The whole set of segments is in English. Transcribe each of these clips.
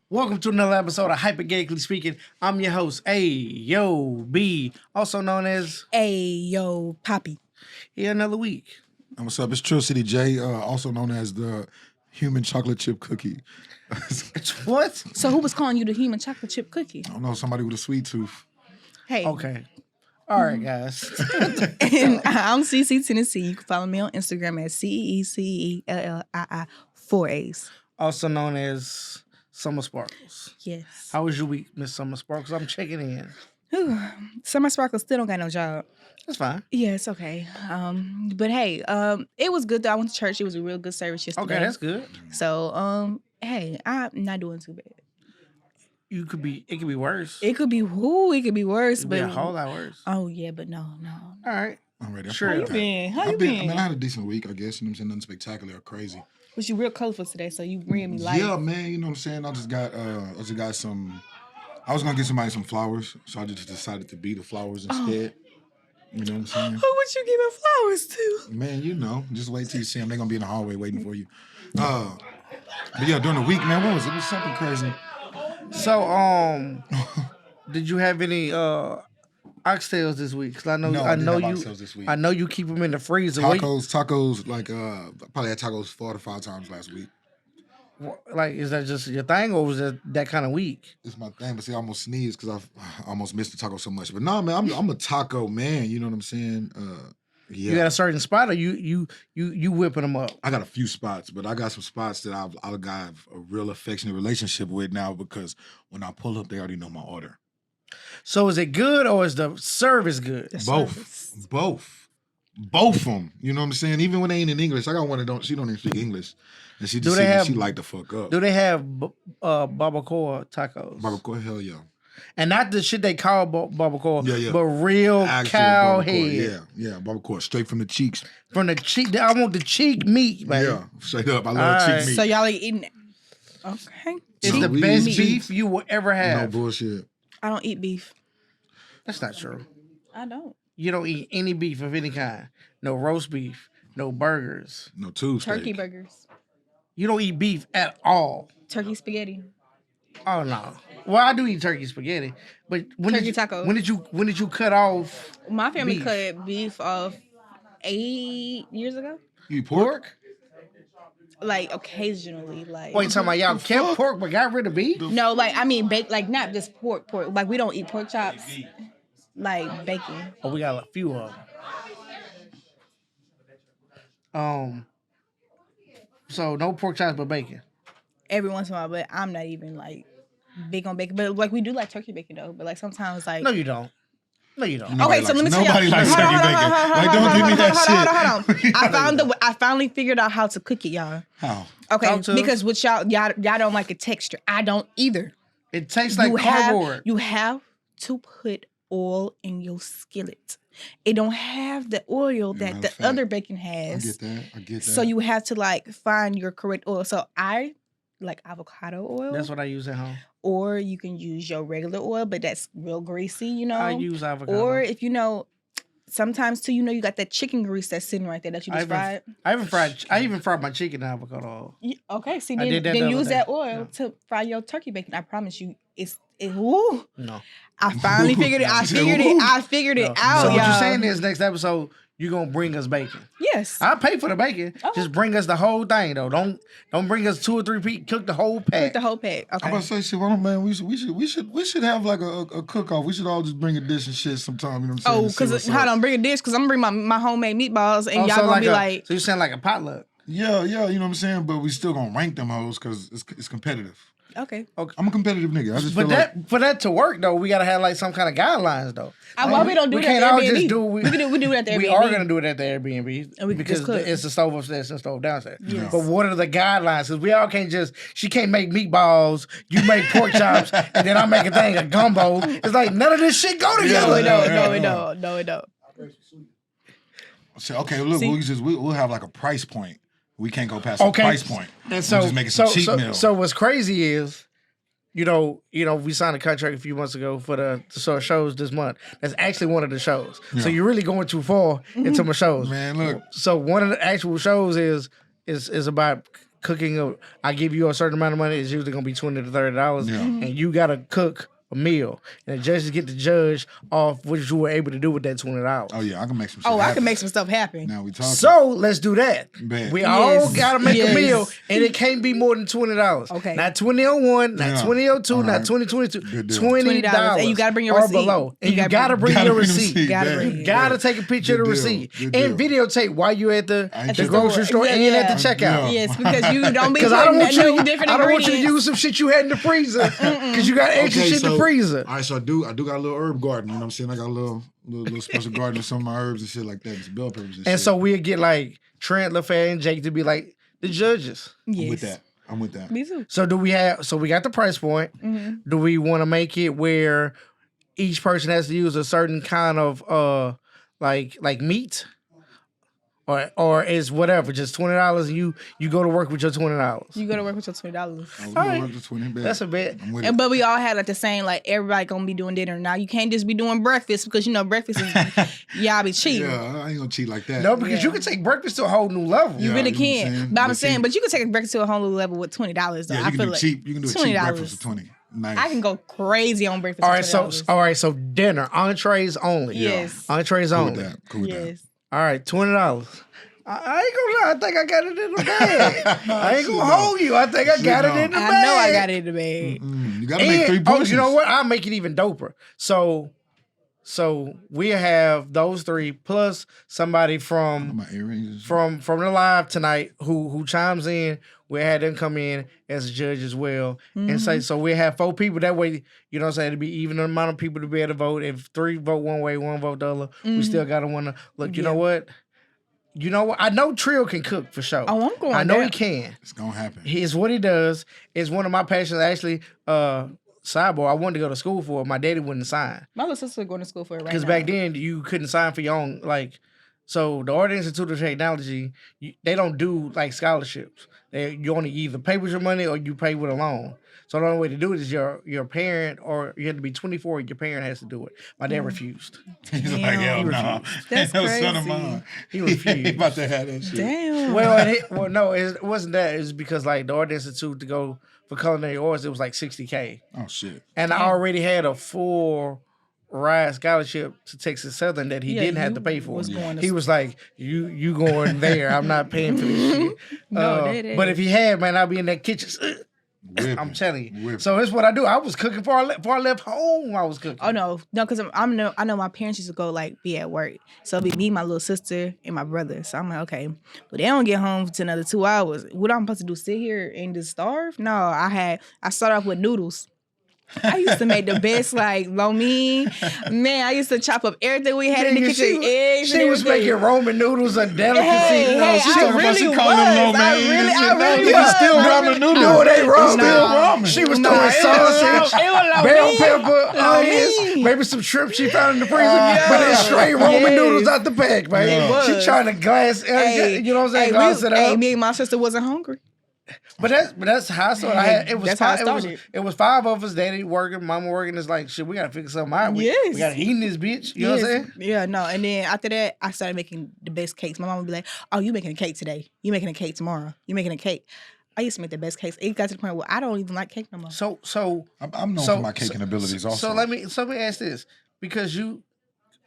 Welcome to another episode of Hypoghettocally Speaking. I'm your host, A.Yo.B., also known as Ayo Poppy. Here Another Week. And what's up? It's Trill City J, also known as the human chocolate chip cookie. What? So who was calling you the human chocolate chip cookie? I don't know, somebody with a sweet tooth. Hey. Okay. All right, guys. And I'm CC Tennessee. You can follow me on Instagram at CECELLII 4 A's. Also known as Summer Sparkles. Yes. How was your week, Miss Summer Sparkles? I'm checking in. Summer Sparkle still don't got no job. That's fine. Yeah, it's okay. But hey, it was good though. I went to church. It was a real good service yesterday. Okay, that's good. So, hey, I'm not doing too bad. It could be worse. It could be worse. It could but be a whole lot worse. Oh yeah, but no. All right. I'm ready. Sure. How you been? How you been? I mean, I had a decent week, I guess. You know what I'm saying? Nothing spectacular or crazy. Was you real colorful today? So you bring me light. Yeah, man. You know what I'm saying? I just got some. I was gonna get somebody some flowers, so I just decided to be the flowers instead. You know what I'm saying? Who would you give flowers to? Man, you know, just wait till you see them. They're gonna be in the hallway waiting for you. But yeah, during the week, man, what was it? It was something crazy. So, did you have any oxtails this week? Cause I know didn't have oxtails this week. I know you keep them in the freezer. Tacos, like probably had tacos 4 to 5 times last week. Like, is that just your thing, or was it that kind of week? It's my thing, but see, I almost sneezed because I almost missed the taco so much. But no, man, I'm a taco man. You know what I'm saying? Yeah. You got a certain spot, or you whipping them up? I got a few spots, but I got some spots that I've got a real affectionate relationship with now because when I pull up, they already know my order. So is it good, or is the service good? Both of them. You know what I'm saying? Even when they ain't in English, I got one she don't even speak English, and she just she like to fuck up. Do they have barbacoa tacos? Barbacoa, hell yeah. And not the shit they call barbacoa, yeah. but real Actual cow barbacoa, head. Yeah, barbacoa, straight from the cheeks. From the cheek. I want the cheek meat, man. Yeah, straight up. I love cheek meat. So y'all ain't eating. Okay. It's the best beef you will ever have. No bullshit. I don't eat beef. That's not true. I don't. You don't eat any beef of any kind. No roast beef. No burgers. No tube steak. Turkey burgers. You don't eat beef at all. Turkey spaghetti. Oh no. Well, I do eat turkey spaghetti, but Tacos. When did you cut off? My family beef? cut beef off 8 years ago. You eat pork? Like occasionally, like. Wait, talking about y'all kept pork but got rid of beef? No, like I mean, like not just pork. Like we don't eat pork chops. Like bacon. Oh, we got a few of them. So no pork chops but bacon. Every once in a while, but I'm not even like big on bacon. But like we do like turkey bacon though. But like sometimes like No, you don't. No, you don't. Okay, so let me tell you. Nobody likes turkey bacon. Like, don't give me that shit. Hold on. I finally figured out how to cook it, y'all. How? Okay, because with y'all don't like the texture. I don't either. It tastes like cardboard. You have to put oil in your skillet. It don't have the oil that the other bacon has. I get that. So you have to like find your correct oil. So I like avocado oil. That's what I use at home. Or you can use your regular oil, but that's real greasy, you know. I use avocado. Or if you know, sometimes too, you know, you got that chicken grease that's sitting right there that you just fried. I even fried my chicken in avocado oil. Okay, see, I did that then the use other that day. oil to fry your turkey bacon. I promise you, woo. No. I finally figured it. I figured it out. So what y'all. you're saying is next episode you're gonna bring us bacon. Yes. I'll pay for the bacon. Oh. Just bring us the whole thing though. Don't bring us 2 or 3 pieces. Cook the whole pack. Cook the whole pack. Okay. I'm about to say, shit, well, man, we should have like a cook off. We should all just bring a dish and shit sometime. You know what I'm saying? Because hold on, bring a dish because I'm gonna bring my homemade meatballs and y'all gonna be like. So you sound like a potluck. Yeah, you know what I'm saying? But we still gonna rank them hoes because it's competitive. Okay. I'm a competitive nigga. I just But feel for that to work though, we gotta have like some kind of guidelines though. Why we don't do we that can't at all Airbnb? just do we do it at the Airbnb. We are gonna do it at the Airbnb And we can because just cook. it's a stove upstairs and a stove downstairs. Yes. But what are the guidelines? Because we all can't she can't make meatballs, you make pork chops, and then I make a thing of gumbo. It's like none of this shit go together. No, it don't. So, okay, look, See? we'll have like a price point. We can't go past the price point. And so, we'll just make it some cheap meal. So what's crazy is, you know, we signed a contract a few months ago for the shows this month. That's actually one of the shows. Yeah. So you're really going too far into my shows. Man, look. So one of the actual shows is about cooking. I give you a certain amount of money. It's usually gonna be $20 to $30, Yeah. and you gotta cook a meal, and the judges get to judge off what you were able to do with that $20. Oh yeah, I can make some. Shit Oh, I happen. can make some stuff happen. Now we talking. So let's do that. Bet. We all Yes. gotta make Yes. a meal, and it can't be more than $20. Okay. Not 2001, not Yeah. 2002, All not right. 2022. Good deal. $20, And you gotta bring your or receipt. below, and You you gotta gotta bring- bring your bring the receipt. receipt. Gotta Bet. bring it. You gotta take a picture of the Good deal. receipt Good and deal. videotape while you at the the grocery store Yeah, and yeah. at the checkout. Yeah. Yes, because you don't be Because I don't want putting you. different I don't want you to ingredients. use some shit you had in the freezer. Because you got extra shit in the freezer. All right, so I do got a little herb garden. You know what I'm saying? I got a little special garden with some of my herbs and shit like that. It's bell peppers and shit. And so we'll get like Trent, LaFay, and Jake to be like the judges. I'm with that. I'm with that. Me too. So we got the price point. Mm-hmm. Do we want to make it where each person has to use a certain kind of like meat? Or is whatever, just $20 and you go to work with your $20. You go to work with your $20. I was All gonna right. work the 20 bet. That's a bet. I'm with it. But we all had like the same, like everybody gonna be doing dinner. Now you can't just be doing breakfast because you know breakfast is y'all be cheating. Yeah, I ain't gonna cheat like that. No, because you Yeah. can take breakfast to a whole new level. You Yeah, really you know what I'm can. saying? But I'm But saying, see- but you can take a breakfast to a whole new level with $20 though. Yeah, I you can feel do like cheap. You can do a cheap breakfast for 20. Nice. I can go crazy on breakfast. All for right, $20. all right, so dinner, entrees only. Yes. Entrees Cool only. with that. Cool with that. Yes. All right, $20. I ain't gonna lie. I think I got it in the bag. I ain't gonna hold you. I think I got it in the bag. I know I got it in the bag. You gotta make 3 And, portions. you know what? I'll make it even doper. So we'll have those 3 plus somebody from My earrings. from the live tonight who chimes in. We'll have them come in as a judge as well. And say, so we'll have 4 people. That way, you know what I'm saying, it'll be even amount of people to be able to vote. If 3 vote one way, 1 vote the other, we still gotta wanna look, you know what? You know what? I know Trill can cook for sure. Oh, I'm going I know there. he can. It's gonna happen. It's what he does. It's one of my passions. Actually, sidebar, I wanted to go to school for it. My daddy wouldn't sign. My little sister going to school for it right now. Because back then, you couldn't sign for your own, like, so the Art Institute of Technology, they don't do, like, scholarships. You only either pay with your money or you pay with a loan. So the only way to do it is your parent, or you have to be 24, your parent has to do it. My dad refused. He's like, hell no. That's No son of crazy. mine. He refused. He about to have that shit. Damn. Well, no, it wasn't that. It was because, like, the Art Institute to go for culinary arts, it was like $60K. Oh shit. And I already had a full ride scholarship to Texas Southern that he Yeah, didn't have you to pay for. was going to He was like, "You going there? I'm not paying for this shit." No, that ain't. But if he had, man, I'd be in that kitchen. Whipping. I'm telling you. Whipping. So that's what I do. I was cooking before I left home. I was cooking. Oh no, because I know my parents used to go like be at work, so it'd be me, my little sister, and my brother. So I'm like, okay, but they don't get home to another 2 hours. What I'm supposed to do? Sit here and just starve? No, I started off with noodles. I used to make the best like lo mein. Man, I used to chop up everything we had in the Nigga, kitchen. Eggs. she and was everything. making Roman noodles a delicacy. Hey, No, she I talking about really she was. calling them lo mein. I really It's was. still I ramen really- noodles. No, they ramen. Still ramen. She was No, throwing it was sausage, it was lo bell mein. pepper, Lo onions, mein. maybe some shrimp she found in the freezer. But it's straight Roman Yes. noodles out the pack, man. It was. She trying to glass, Hey, you know what I'm saying? hey, Glass it up. hey, me and my sister wasn't hungry. But that's how I started. It was That's how I five, started. it was 5 of us. Daddy working, mama working. It's like shit. We gotta figure something out. We Yes. gotta eat in this bitch. You know what I'm saying? Yeah, no. And then after that, I started making the best cakes. My mom would be like, "Oh, you making a cake today? You making a cake tomorrow? You making a cake?" I used to make the best cakes. It got to the point where I don't even like cake no more. So I'm known for my caking abilities also. So let me ask this, because you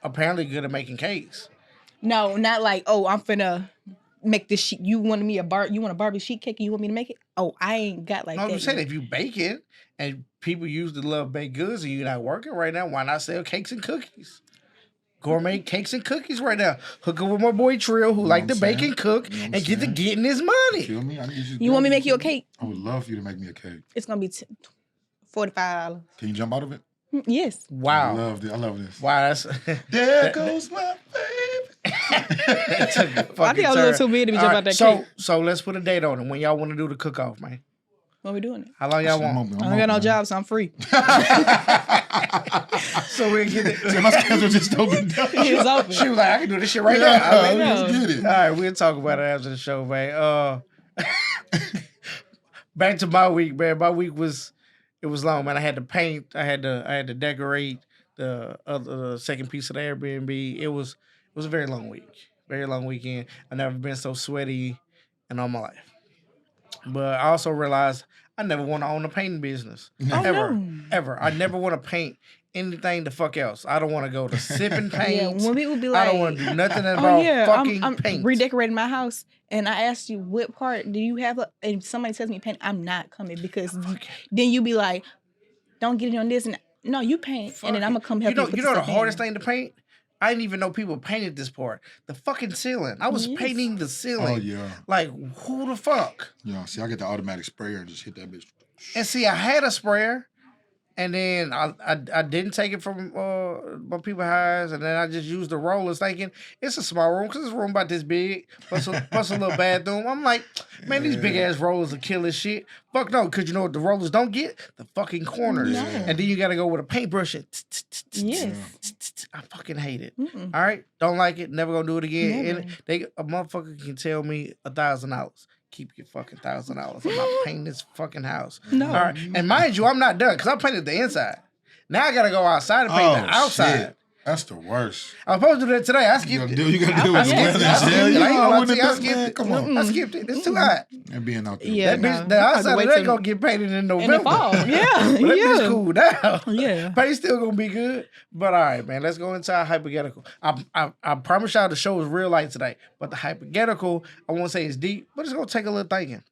apparently good at making cakes. No, not like, oh, I'm finna make this sheet. You wanted me you want a Barbie sheet cake and you want me to make it? Oh, I ain't got like No, that. I'm saying yet. if you bake it and people usually love baked goods and you're not working right now, why not sell cakes and cookies? Gourmet cakes and cookies right now. Hook up with my boy Trill, who like to what I'm bake saying? and cook You know what I'm and get to saying? getting his money. Feel me? I can get You want me to make you a cake? I would love for you to make me a cake. It's gonna be $45. Can you jump out of it? Yes. I Wow. love it. I love this. Wow, that's There goes my baby. that took a I fucking think I was a little turn. too big to be All jumping right, out that so, cake. So let's put a date on it. When y'all want to do the cook off, man. When we doing it? How long y'all I'm want? open, I I'm don't got no open, job, so I'm free. So we'll get man. it. My schedule just opened up. It's open. She was like, I can do this shit right Yeah, now. I mean, let's get it. all right, we'll talk about it after the show, man. Back to my week, man. My week was long, man. I had to paint. I had to decorate the second piece of the Airbnb. It was a very long week, very long weekend. I've never been so sweaty in all my life. But I also realized I never want to own a painting business. Oh Ever. no. Ever. I never want to paint anything the fuck else. I don't want to go to sipping Yeah, paints. when people be I like, don't want to do nothing that "Oh involves yeah, fucking I'm paint. redecorating my house," and I asked you what part do you have, and somebody tells me paint, I'm not coming because then you be like, "Don't get it on this," and no, you paint, and then I'm gonna come help you put You the know the stuff hardest in. thing to paint? I didn't even know people painted this part. The fucking ceiling. I was Yes. painting the ceiling. Oh yeah. Like, who the fuck? Yeah. See, I get the automatic sprayer and just hit that bitch. And see, I had a sprayer. And then I didn't take it from my people house, and then I just used the rollers, thinking it's a small room because it's a room about this big, plus a little bathroom. I'm like, man, these big ass rollers are killing shit. Fuck no, because you know what the rollers don't get? The fucking corners. No. And then you got to go with a paintbrush and Yes. I fucking hate it. Mm-mm. All right, don't like it. Never gonna do it again. Never. And a motherfucker can tell me $1,000. Keep your fucking $1,000. I'm not painting this fucking house. No. All right, and mind you, I'm not done because I painted the inside. Now I gotta go outside and paint the outside. Shit. That's the worst. I was supposed to do that today. I You skipped gotta it. do, you gotta do I it. skipped it. Yeah, I skipped it. I ain't gonna lie to you. I wouldn't have skipped done- it. Come on. I skipped it. It's too hot. And being out there. Yeah. That no. bitch, the I have to outside of wait that till- gonna get painted in in November. the fall. Yeah. But that yeah. bitch cool down. Yeah. Paint still gonna be good. But all right, man, let's go into our hypothetical. I promise y'all the show is real light today. But the hypothetical, I won't say it's deep, but it's gonna take a little thinking.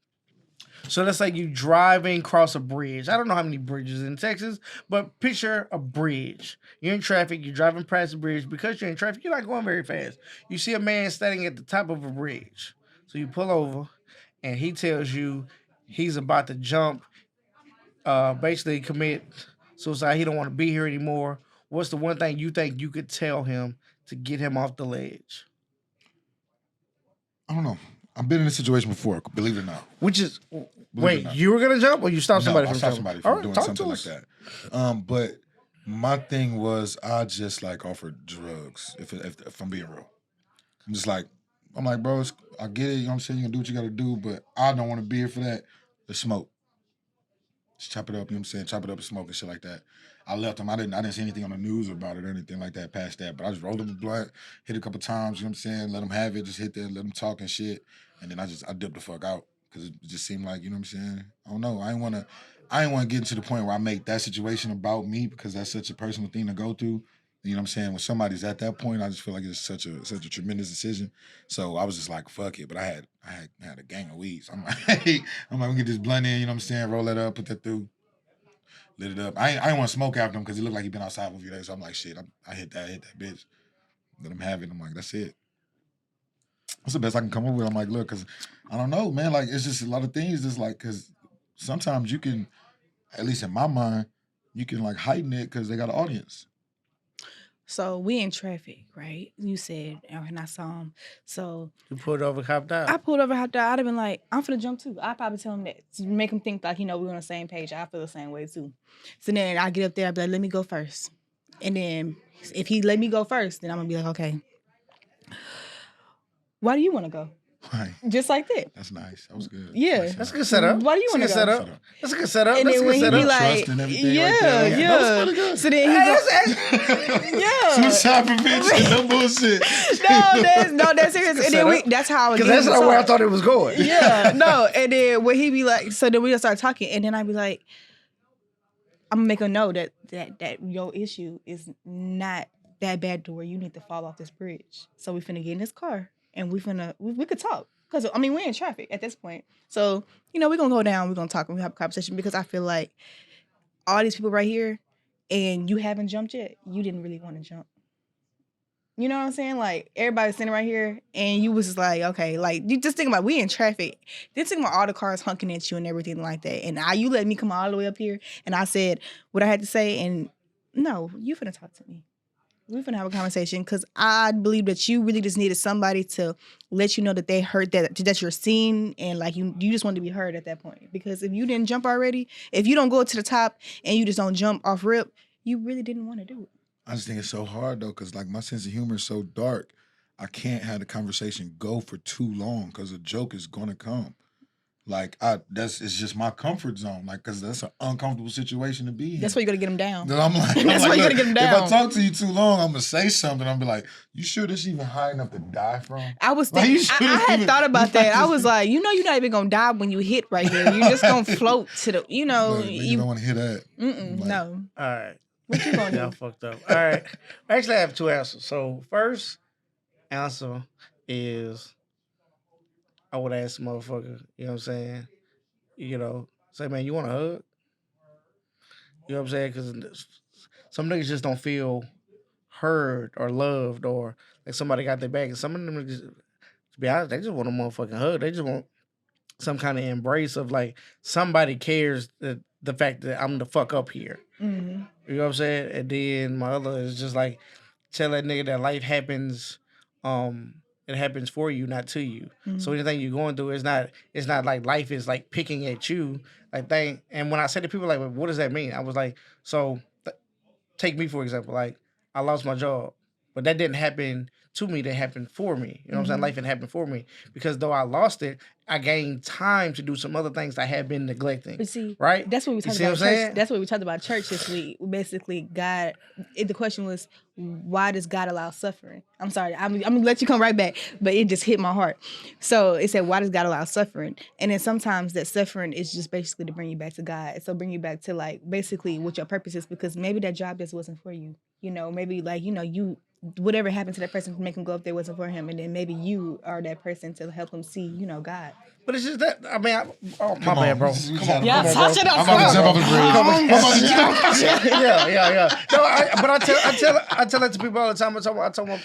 So let's say you driving across a bridge. I don't know how many bridges in Texas, but picture a bridge. You're in traffic, you're driving past the bridge. Because you're in traffic, you're not going very fast. You see a man standing at the top of a bridge. So you pull over and he tells you he's about to jump, basically commit suicide. He don't want to be here anymore. What's the one thing you think you could tell him to get him off the ledge? I don't know. I've been in this situation before, believe it or not. Which is, it wait, or not. you were gonna jump or you stopped somebody I from stopped jumping? somebody from All right, doing talk something to like us. that. But my thing was I just like offered drugs if I'm being real. I'm like, bro, I get it, you know what I'm saying? You can do what you gotta do, but I don't want to be here for that. Let's smoke. Just chop it up, you know what I'm saying? Chop it up and smoke and shit like that. I left him. I didn't see anything on the news about it or anything like that past that. But I just rolled him a blunt, hit a couple times, you know what I'm saying? Let him have it, just hit there, let him talk and shit. And then I dipped the fuck out. Cause it just seemed like, you know what I'm saying? I don't know. I ain't wanna get to the point where I make that situation about me because that's such a personal thing to go through. You know what I'm saying? When somebody's at that point, I just feel like it's such a tremendous decision. So I was just like, fuck it. But I had a gang of weeds. I'm like, I'm gonna get this blunt in, you know what I'm saying? Roll that up, put that through, lit it up. I ain't want to smoke after him because he looked like he been outside for a few days. So I'm like, shit, I hit that bitch. Let him have it. I'm like, that's it. What's the best I can come up with? I'm like, look, because I don't know, man. Like, it's just a lot of things. Just like, because sometimes you can, at least in my mind, you can like heighten it because they got an audience. So we in traffic, right? You said, and I saw him. So You pulled over, copped out. I pulled over, hopped out. I'd have been like, I'm finna jump too. I'd probably tell him that to make him think like, we're on the same page. I feel the same way too. So then I get up there, I'd be like, let me go first. And then if he let me go first, then I'm gonna be like, okay, why do you want to go? Right. Just like that. That's nice. That was good. Yeah. Nice That's a setup. good setup. Why do you That's a wanna good go? setup? That's a good setup. And That's a then good when he be setup. like, Trust and everything yeah, right there. yeah. That was pretty good. So then he go, yeah. Suicide prevention, no bullshit. That's serious. And then that's how I would Because get that's him not to where I talk. thought it was going. Yeah, no. And then when he be like, so then we just start talking, and then I'd be like, I'm gonna make a note that your issue is not that bad to where you need to fall off this bridge. So we finna get in this car and we could talk. Cause we're in traffic at this point. So, we're gonna go down, we're gonna talk and we have a conversation because I feel like all these people right here and you haven't jumped yet, you didn't really want to jump. You know what I'm saying? Like, everybody's sitting right here, and you was just like, okay, like, you just think about, we in traffic. Just think about all the cars honking at you and everything like that. And you let me come all the way up here, and I said what I had to say, and no, you finna talk to me. We finna have a conversation, because I believe that you really just needed somebody to let you know that they heard that you're seen, and, like, you just want to be heard at that point. Because if you didn't jump already, if you don't go to the top, and you just don't jump off rip, you really didn't want to do it. I just think it's so hard though, because like my sense of humor is so dark. I can't have the conversation go for too long because a joke is gonna come. Like it's just my comfort zone. Like, cause that's an uncomfortable situation to be in. That's why you gotta get them down. Then I'm like, That's why you gotta get them down. If I talk to you too long, I'm gonna say something. I'm be like, you sure this even high enough to die from? I was thinking, I had thought about that. I was like, you're not even gonna die when you hit right here. You're just gonna float to the, You don't want to hear that. Like, no. All right. What you gonna do? Y'all fucked up. All right. Actually, I have two answers. So first answer is I would ask the motherfucker, you know what I'm saying? Say, man, you want a hug? You know what I'm saying? Because some niggas just don't feel heard or loved or like somebody got their back. And some of them, just, to be honest, they just want a motherfucking hug. They just want some kind of embrace of like somebody cares the fact that I'm the fuck up here. Mm-hmm. You know what I'm saying? And then my other is just like tell that nigga that life happens, it happens for you, not to you. Mm-hmm. So anything you're going through, it's not like life is like picking at you. And when I said to people like, well, what does that mean? I was like, so take me for example, like I lost my job, but that didn't happen to me, that happened for me. You know what I'm saying? Life didn't happen for me because though I lost it, I gained time to do some other things I had been neglecting. But see, right? That's what we talked about church. That's what we talked about church this week. Basically, God. The question was, why does God allow suffering? I'm sorry, I'm gonna let you come right back, but it just hit my heart. So it said, why does God allow suffering? And then sometimes that suffering is just basically to bring you back to God. So bring you back to like basically what your purpose is, because maybe that job just wasn't for you. Maybe like you. Whatever happened to that person to make him go up there wasn't for him, and then maybe you are that person to help him see, God. But it's just that, I mean, my bad, bro. Come on, yeah, touch it up. I'm about to jump off the bridge. Yeah. No, but I tell that to people all the time. I told my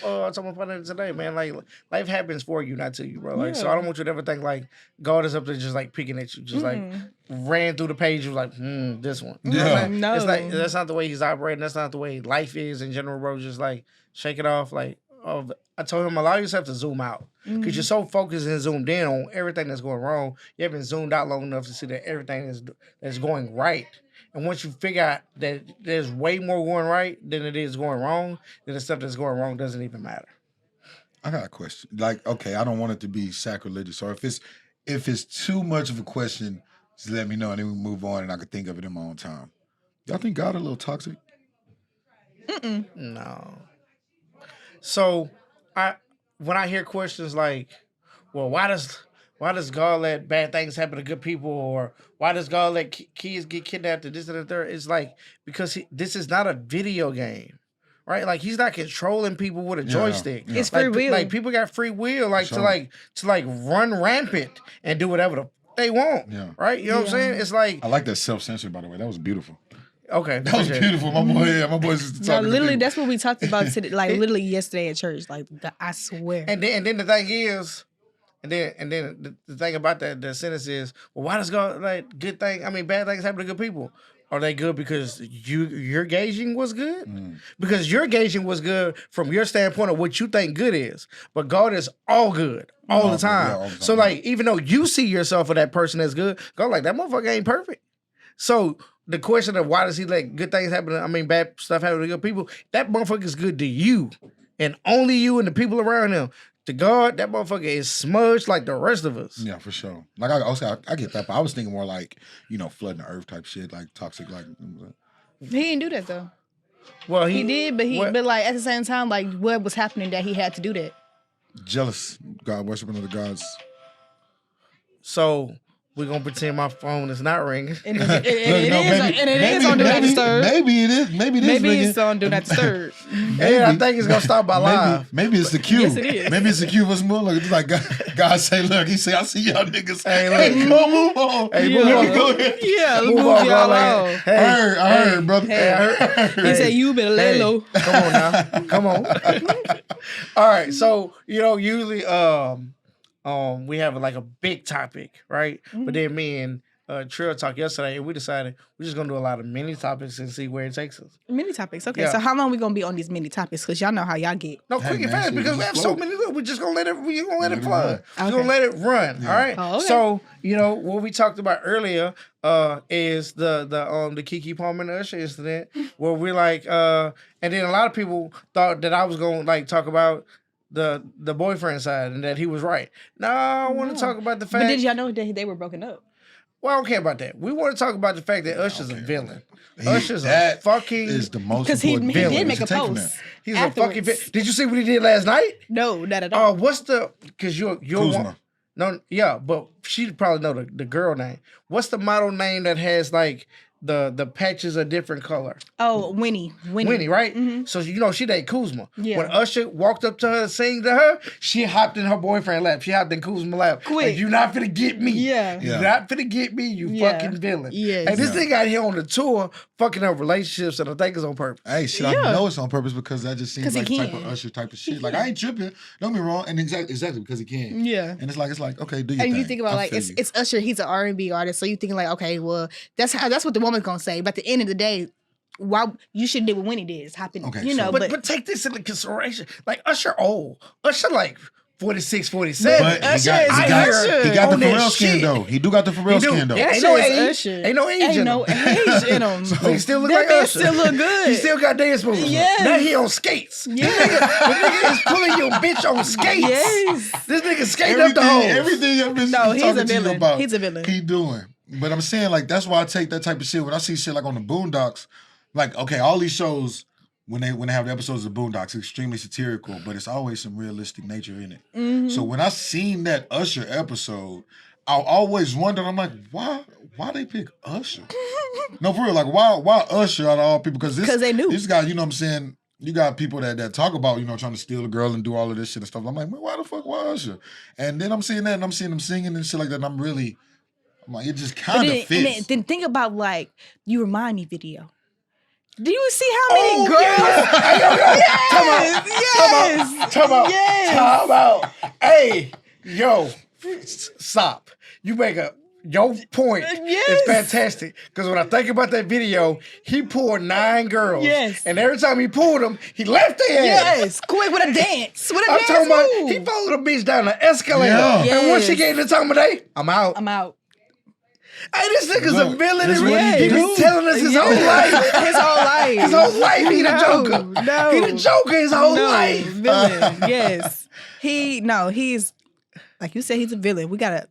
partner today, man. Like life happens for you, not to you, bro. Like so, I don't want you to ever think like God is up there just like picking at you, just like ran through the page. You like, this one. Yeah, no, it's like that's not the way he's operating. That's not the way life is in general, bro. Just like shake it off, like. I told him allow yourself to zoom out because you're so focused and zoomed in on everything that's going wrong. You haven't zoomed out long enough to see that everything that's going right. And once you figure out that there's way more going right than it is going wrong, then the stuff that's going wrong doesn't even matter. I got a question. Like, okay, I don't want it to be sacrilegious, or if it's too much of a question, just let me know and then we move on and I can think of it in my own time. Y'all think God a little toxic? No. So, when I hear questions like, "Well, why does God let bad things happen to good people?" or "Why does God let kids get kidnapped?" and this and the third, it's like because this is not a video game, right? Like he's not controlling people with a joystick. It's free will. Like people got free will, like to run rampant and do whatever they want, right? You know what I'm saying? It's like I like that self-censor, by the way. That was beautiful. Okay, that was beautiful. My boys just talking. Literally, that's what we talked about today, like literally yesterday at church. Like I swear. And then the thing is, and then the thing about the sentence is, well, why does God like good thing? I mean, bad things happen to good people. Are they good because your gauging was good? Because your gauging was good from your standpoint of what you think good is. But God is all good all the time. Yeah, all the time. So like, even though you see yourself for that person as good, God like that motherfucker ain't perfect. So. The question of why does he let good things happen? Bad stuff happen to good people. That motherfucker is good to you, and only you and the people around him. To God, that motherfucker is smudged like the rest of us. Yeah, for sure. Like I get that, but I was thinking more like flooding the earth type shit, like toxic. Like he didn't do that though. Well, he did, but like at the same time, like what was happening that he had to do that? Jealous, God worshiping other gods. So. We're going to pretend my phone is not ringing. And it is on Do Not Disturb. Maybe it is. Maybe it's on Do Not Disturb. Yeah, I think it's going to stop by live. Maybe it's the cue. Yes, it is. Maybe it's the cue for some more. It's like God say, look, he say, I see y'all niggas. Hey, go move on. Hey, move on. Go ahead. Yeah, move on, y'all alone. Hey, I heard, brother. Hey, I heard. He said, you better lay low. Come on now. Come on. All right. So, usually... we have like a big topic, right? But then me and Trill talked yesterday, and we decided we're just gonna do a lot of mini topics and see where it takes us. Mini topics, okay. Yeah. So how long we gonna be on these mini topics? Because y'all know how y'all get. No, quick and fast because we have so many. We're just gonna let it. We're gonna let it flood. We're gonna let it run. Yeah. All right. Oh, okay. So what we talked about earlier is the Keke Palmer and Usher incident where we're like, and then a lot of people thought that I was gonna like talk about the boyfriend side and that he was right. No, I want to talk about the fact. But did y'all know that they were broken up? Well, I don't care about that. We want to talk about the fact that Usher's a villain. Usher's a That fucking is the most Because he important did villain. make a You take from post. that. He's afterwards. a fucking villain. Did you see what he did last night? No, not at all. What's the? Because you're Kuzma. one. No, yeah, but she probably know the girl name. What's the model name that has like the patches a different color? Oh, Winnie, right? Mm-hmm. So she dated Kuzma. Yeah. When Usher walked up to her and sang to her, she hopped in her boyfriend's lap. She hopped in Kuzma's lap. Quick. Like, you not finna get me. Yeah. You not finna get me, you Yeah. fucking villain. Yes. And this nigga out here on the tour fucking up relationships, and I think it's on purpose. Hey, shit, I know it's on purpose because that just seems 'Cause he like the type can. of Usher type of shit. Like, I ain't tripping. Don't get me wrong. And exactly because he can. Yeah. And it's like, okay, do your thing. And you think about I like feel it's you. it's Usher, he's an R&B artist, so you thinking like, okay, well, that's what the woman's gonna say. But at the end of the day, why you should do what Winnie did, is hop in, Okay, you know. so- But take this into consideration. Like, Usher old. Usher like 46, 47. But Usher he is Usher. got the on that Pharrell skin, shit. though. He do got the Pharrell He do. skin, though. Yeah. Usher no is age. Usher. Ain't no age Ain't in no him. age in him. He still look That like man Usher. still look good. He still got dance moves. Yes. Now he on skates. Yeah. The nigga is pulling your bitch on skates. Yes. This nigga skating up the hole. Everything your bitch No, is he's a talking to you villain. about, He's a villain. He doing. But I'm saying, like, that's why I take that type of shit. When I see shit like on the Boondocks, like, okay, all these shows, when they have the episodes of Boondocks, it's extremely satirical, but it's always some realistic nature in it. Mm-hmm. So when I seen that Usher episode, I always wondered, I'm like, why they pick Usher? No, for real, like, why Usher out of all people? Because they knew. This guy, you know what I'm saying? You got people that talk about, you know, trying to steal a girl and do all of this shit and stuff. I'm like, man, why the fuck, why Usher? And then I'm seeing that and I'm seeing him singing and shit like that. And I'm like, it just kind of fits. Then think about like You Remind Me video. Do you see how many girls? Yes. Time out. Hey, yo, stop. You make your point Yes. is fantastic. Because when I think about that video, he pulled 9 girls. Yes. And every time he pulled them, he left their ass. Yes, quick with a dance. With a I'm dance talking about move. he followed the bitch down the escalator. Yeah. And once she Yes. gave the time of day, I'm out. I'm out. Hey, this nigga's a Look, villain. this And what he he be do. telling us his whole life. His whole life. His whole life, he the No, Joker. no. He the Joker his whole No, life. villain. Yes. He's like you said, he's a villain. We gotta,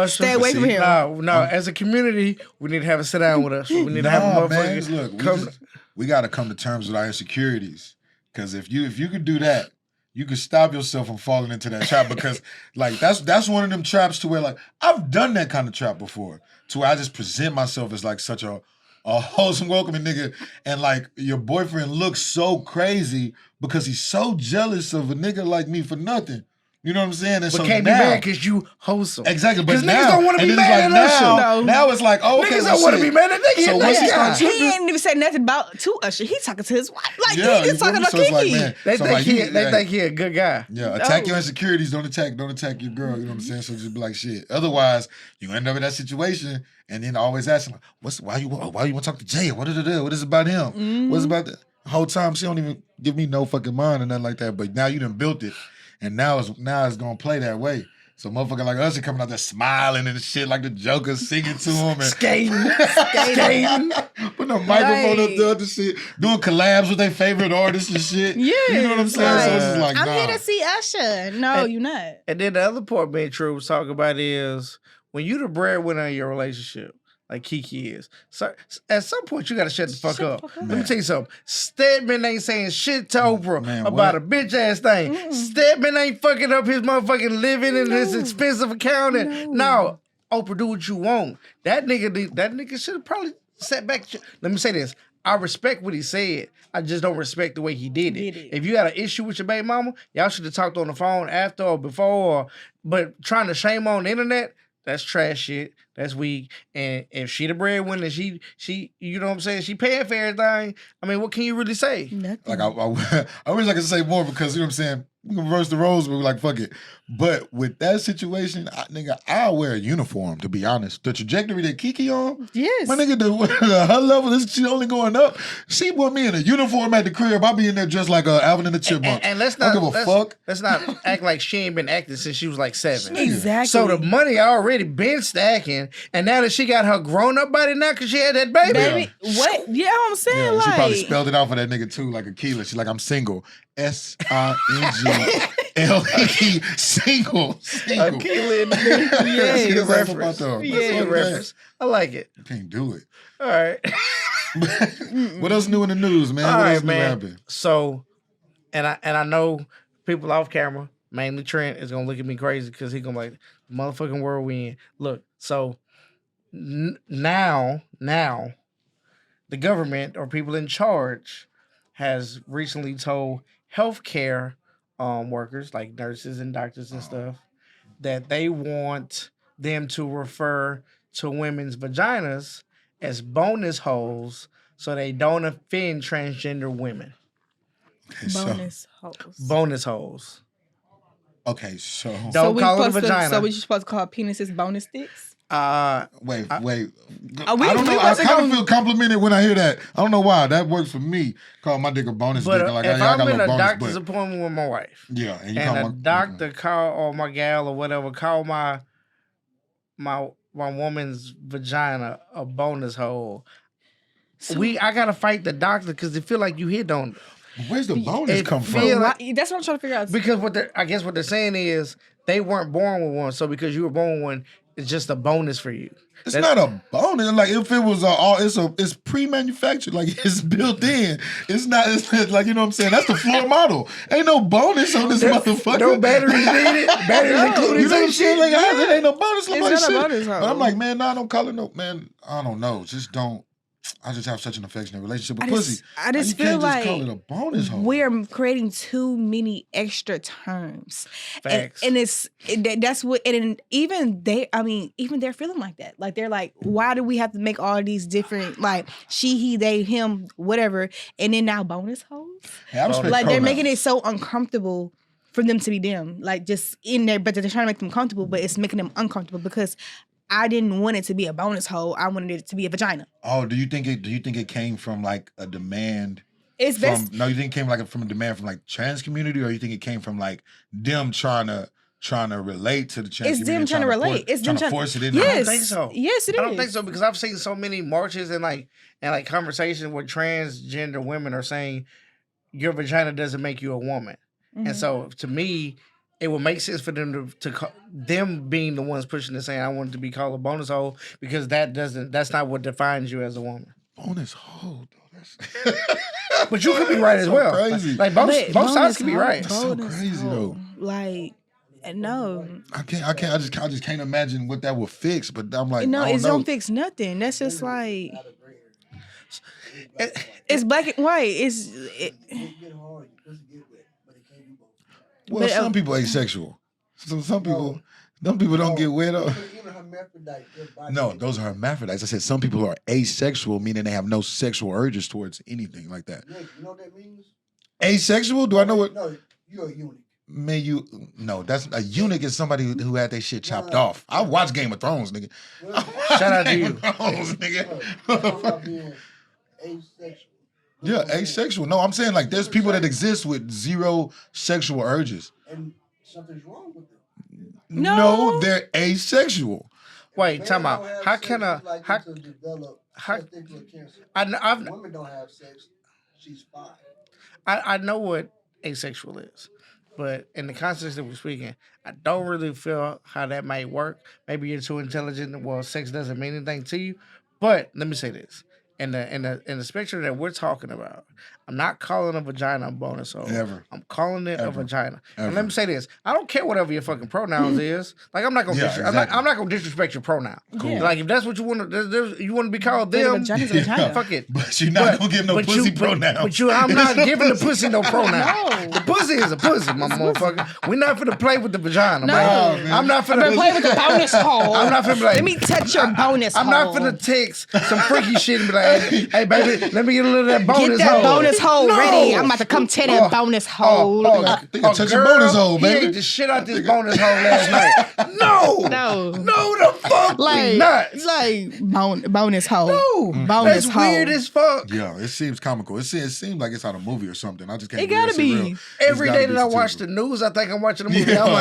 stay away from him. No. As a community, we need to have a sit down with us. We need to have a Nah, man, motherfucker look, come. we got to come to terms with our insecurities. Because if you could do that, you could stop yourself from falling into that trap. Because like that's one of them traps to where like I've done that kind of trap before, to where I just present myself as like such a wholesome, welcoming nigga, and like your boyfriend looks so crazy because he's so jealous of a nigga like me for nothing. You know what I'm saying? And But so can't be now, mad because you wholesome. exactly, but Because now, niggas don't want to and be then it's mad like at Usher. No. now it's like, oh, okay, Niggas well, don't want to shit. be mad at niggas. So So once he guy. starts He ain't even said nothing to Usher. He's talking to his wife. Like Yeah, he you just feel talking me? to So it's like, Kiki. man, They so think like, they think he a good guy. Yeah, attack No. your insecurities. Don't attack your girl. You know what I'm saying? So just be like shit. Otherwise, you end up in that situation, and then always asking, like, why you want to talk to Jay? What is it? What is it about him? Mm-hmm. What's about that? The whole time she don't even give me no fucking mind or nothing like that. But now you done built it, and now it's gonna play that way. So motherfucker like Usher coming out there smiling and shit like the Joker singing to him and Skating. putting a microphone up Right. there to shit, doing collabs with their favorite artists and shit. Yeah, You know what I'm saying? So it's just like, I'm nah. here to see Usher. No, you're not. And then the other part being true was talking about is when you the breadwinner in your relationship, like Kiki is. So at some point you gotta shut the fuck up. Let me tell you something. Stedman ain't saying shit to Oprah Man, about what? a bitch ass thing. Stedman ain't fucking up his motherfucking living in his expensive account. No, Oprah, do what you want. That nigga should have probably sat back. Let me say this. I respect what he said. I just don't respect the way he did it. If you got an issue with your baby mama, y'all should have talked on the phone after or before. But trying to shame on the internet, that's trash shit. That's weak. And if she the breadwinner, she, you know what I'm saying? She paying for everything. I mean, what can you really say? Nothing. Like I wish I could say more because you know what I'm saying. We can reverse the roles, but we're like fuck it. But with that situation, I'll wear a uniform. To be honest, the trajectory that Kiki on, Yes. my nigga, her level is she only going up. She put me in a uniform at the crib. I'll be in there just like Alvin and the Chipmunk. And let's I not don't give a fuck. Let's not act like she ain't been acting since she was like 7. Exactly. So the money already been stacking, and now that she got her grown up body now because she had that baby. Baby, what? Yeah, I'm saying Yeah, she probably like spelled it out for that nigga too, like Akila. She's like, I'm single S-I-N-G-L-E single. Achille in the Yes. good That's reference. about the- Yeah, that's good okay. reference. I like it. You can't do it. All right. What else new in the news, man? All What right, else new man. happened? So, and I know people off camera, mainly Trent, is gonna look at me crazy because he gonna be like, motherfucking world we in. Look, so now the government or people in charge has recently told healthcare workers like nurses and doctors and stuff that they want them to refer to women's vaginas as bonus holes so they don't offend transgender women. Okay, Bonus holes. Bonus holes. Okay, so Don't call it a vagina. So we just supposed to call penises bonus sticks? wait. I don't know. I wasn't kind of gonna- feel complimented when I hear that. I don't know why. That works for me. Call my dick a bonus But dick. Like, if I I'm got in a a bonus doctor's butt. appointment with my wife, Yeah, and you and call a doctor call or my gal or whatever call my woman's vagina a bonus hole. I gotta fight the doctor because they feel like you hit on Where's the bonus it come from? feel- That's what I'm trying to figure out. because I guess what they're saying is they weren't born with one, so because you were born with one, it's just a bonus for you. It's not a bonus. Like if it was it's pre-manufactured. Like it's built in. It's not. It's like you know what I'm saying. That's the floor model. Ain't no bonus on this motherfucker. No batteries needed. Batteries included. You know what I'm saying? Like it ain't no bonus. It's Like, not a shit. bonus hole. But I'm like, man, nah, don't call it no, man. I don't know. Just don't. I just have such an affectionate relationship with pussy. I just you feel can't like just call it a bonus hole. we're creating too many extra terms. Facts. And that's what, and even they're feeling like that. Like they're like, why do we have to make all these different, like she, he, they, him, whatever, and then now bonus holes? Hey, I respect Like they're pronouns. making it so uncomfortable for them to be them, like just in there, but they're trying to make them comfortable, but it's making them uncomfortable because I didn't want it to be a bonus hole. I wanted it to be a vagina. Oh, do you think it came from like a demand? It's best. No, you think it came like from a demand from like trans community, or you think it came from like them trying to relate to the trans It's community? them trying to relate. It's them trying to force it in. Yes. I don't think so. Yes, it is. I don't think so because I've seen so many marches and conversations where transgender women are saying your vagina doesn't make you a woman, and so to me, it would make sense for them to them being the ones pushing and saying I want it to be called a bonus hole because that's not what defines you as a woman. Bonus hole, though. That's But you could be right as well. crazy. Like both sides could be right. That's so crazy, though. Like, no. I just can't imagine what that would fix. But I'm like, No, I don't it know. don't fix nothing. That's just like it's black and white. Well, but, some people asexual. Some people, them people don't get wet up. No, those are hermaphrodites. I said some people are asexual, meaning they have no sexual urges towards anything like that. You know what that means? Asexual? Do I know what? No, you're a eunuch. No, that's a eunuch is somebody who had their shit chopped off. I watch Game of Thrones, nigga. Shout out to Game you. of Thrones, nigga. Talk about being asexual. Yeah, asexual. No, I'm saying like there's people that exist with zero sexual urges. And something's wrong with them. No, they're asexual. Wait, Men time don't out. have How sex, can it's like to develop testicular cancer. I've Women don't have sex. She's fine. I know what asexual is, but in the context that we're speaking, I don't really feel how that might work. Maybe you're too intelligent. Well, sex doesn't mean anything to you. But let me say this: in the spectrum that we're talking about, I'm not calling a vagina a bonus hole. Ever. I'm calling it a Ever. vagina. Ever. And let me say this: I don't care whatever your fucking pronouns is. Like I'm not gonna I'm not gonna disrespect your pronoun. Cool. Like if that's what you want to you want to be called But a them. vagina's a vagina. Fuck it. But you're not gonna give no pussy pronouns. But I'm not giving the pussy no pronoun. No. The pussy is a pussy, my motherfucker. We're not finna play with the vagina, No. man. man. I'm not finna But play with the bonus hole. I'm not finna be like, Let me touch your bonus I'm hole. not finna text some freaky shit and be like, hey baby, let me get a little of that bonus Get that hole. bonus hole No. ready. I'm about to come to that bonus hole. Think I touched your bonus hole, He baby. ate the shit out this bonus hole last night. No, No. the fuck we not. Bonus hole. No, bonus that's hole. weird as fuck. Yeah, it seems comical. It seems like it's out of a movie or something. I just can't. It believe gotta it's be. real. It's Every gotta day be that I watch the statistical. news, I think I'm watching a movie. Yeah. I'm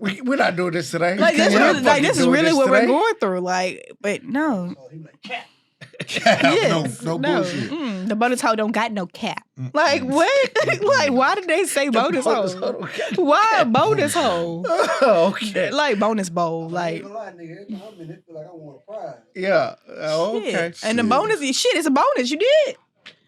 like, we're not doing this today. Like We're this, not really, like fucking this is doing really this what today. we're going through. Like, but no. Oh, he like cat. Yes. no bullshit. The bonus hole don't got no cap. Like what? Like why did they say bonus hole? Why a bonus hole? Okay. Like bonus bowl. I ain't like gonna lie, nigga. Every time I'm in, it feel like I want a prize. Yeah. Okay. shit. And the Shit. bonus is shit. It's a bonus. You did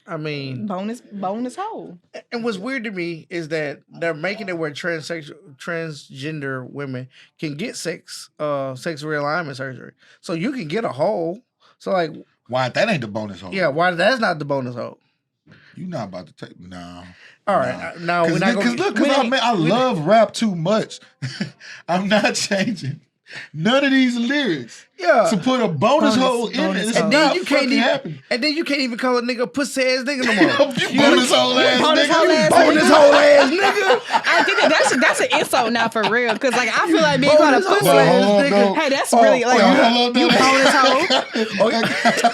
I mean, bonus hole. and what's weird to me is that they're making it where transgender women can get sex realignment surgery, so you can get a hole. So like, Why that ain't the bonus hole? yeah, why that's not the bonus hole? You not about to take no. All right, no, we're not Because going. look, because I love rap too much. I'm not changing none of these lyrics. Yeah. To put a bonus hole in it, it's And not then you can't fucking even, happen. and then you can't even call a nigga a pussy ass nigga no more. You bonus hole ass bonus nigga. hole ass Bonus nigga. hole ass nigga. I think that's an insult now for real. Cause like I feel like being called a Bonus pussy. hole Hold ass on, nigga. no. Hey, that's really like hold on, you no. bonus hole.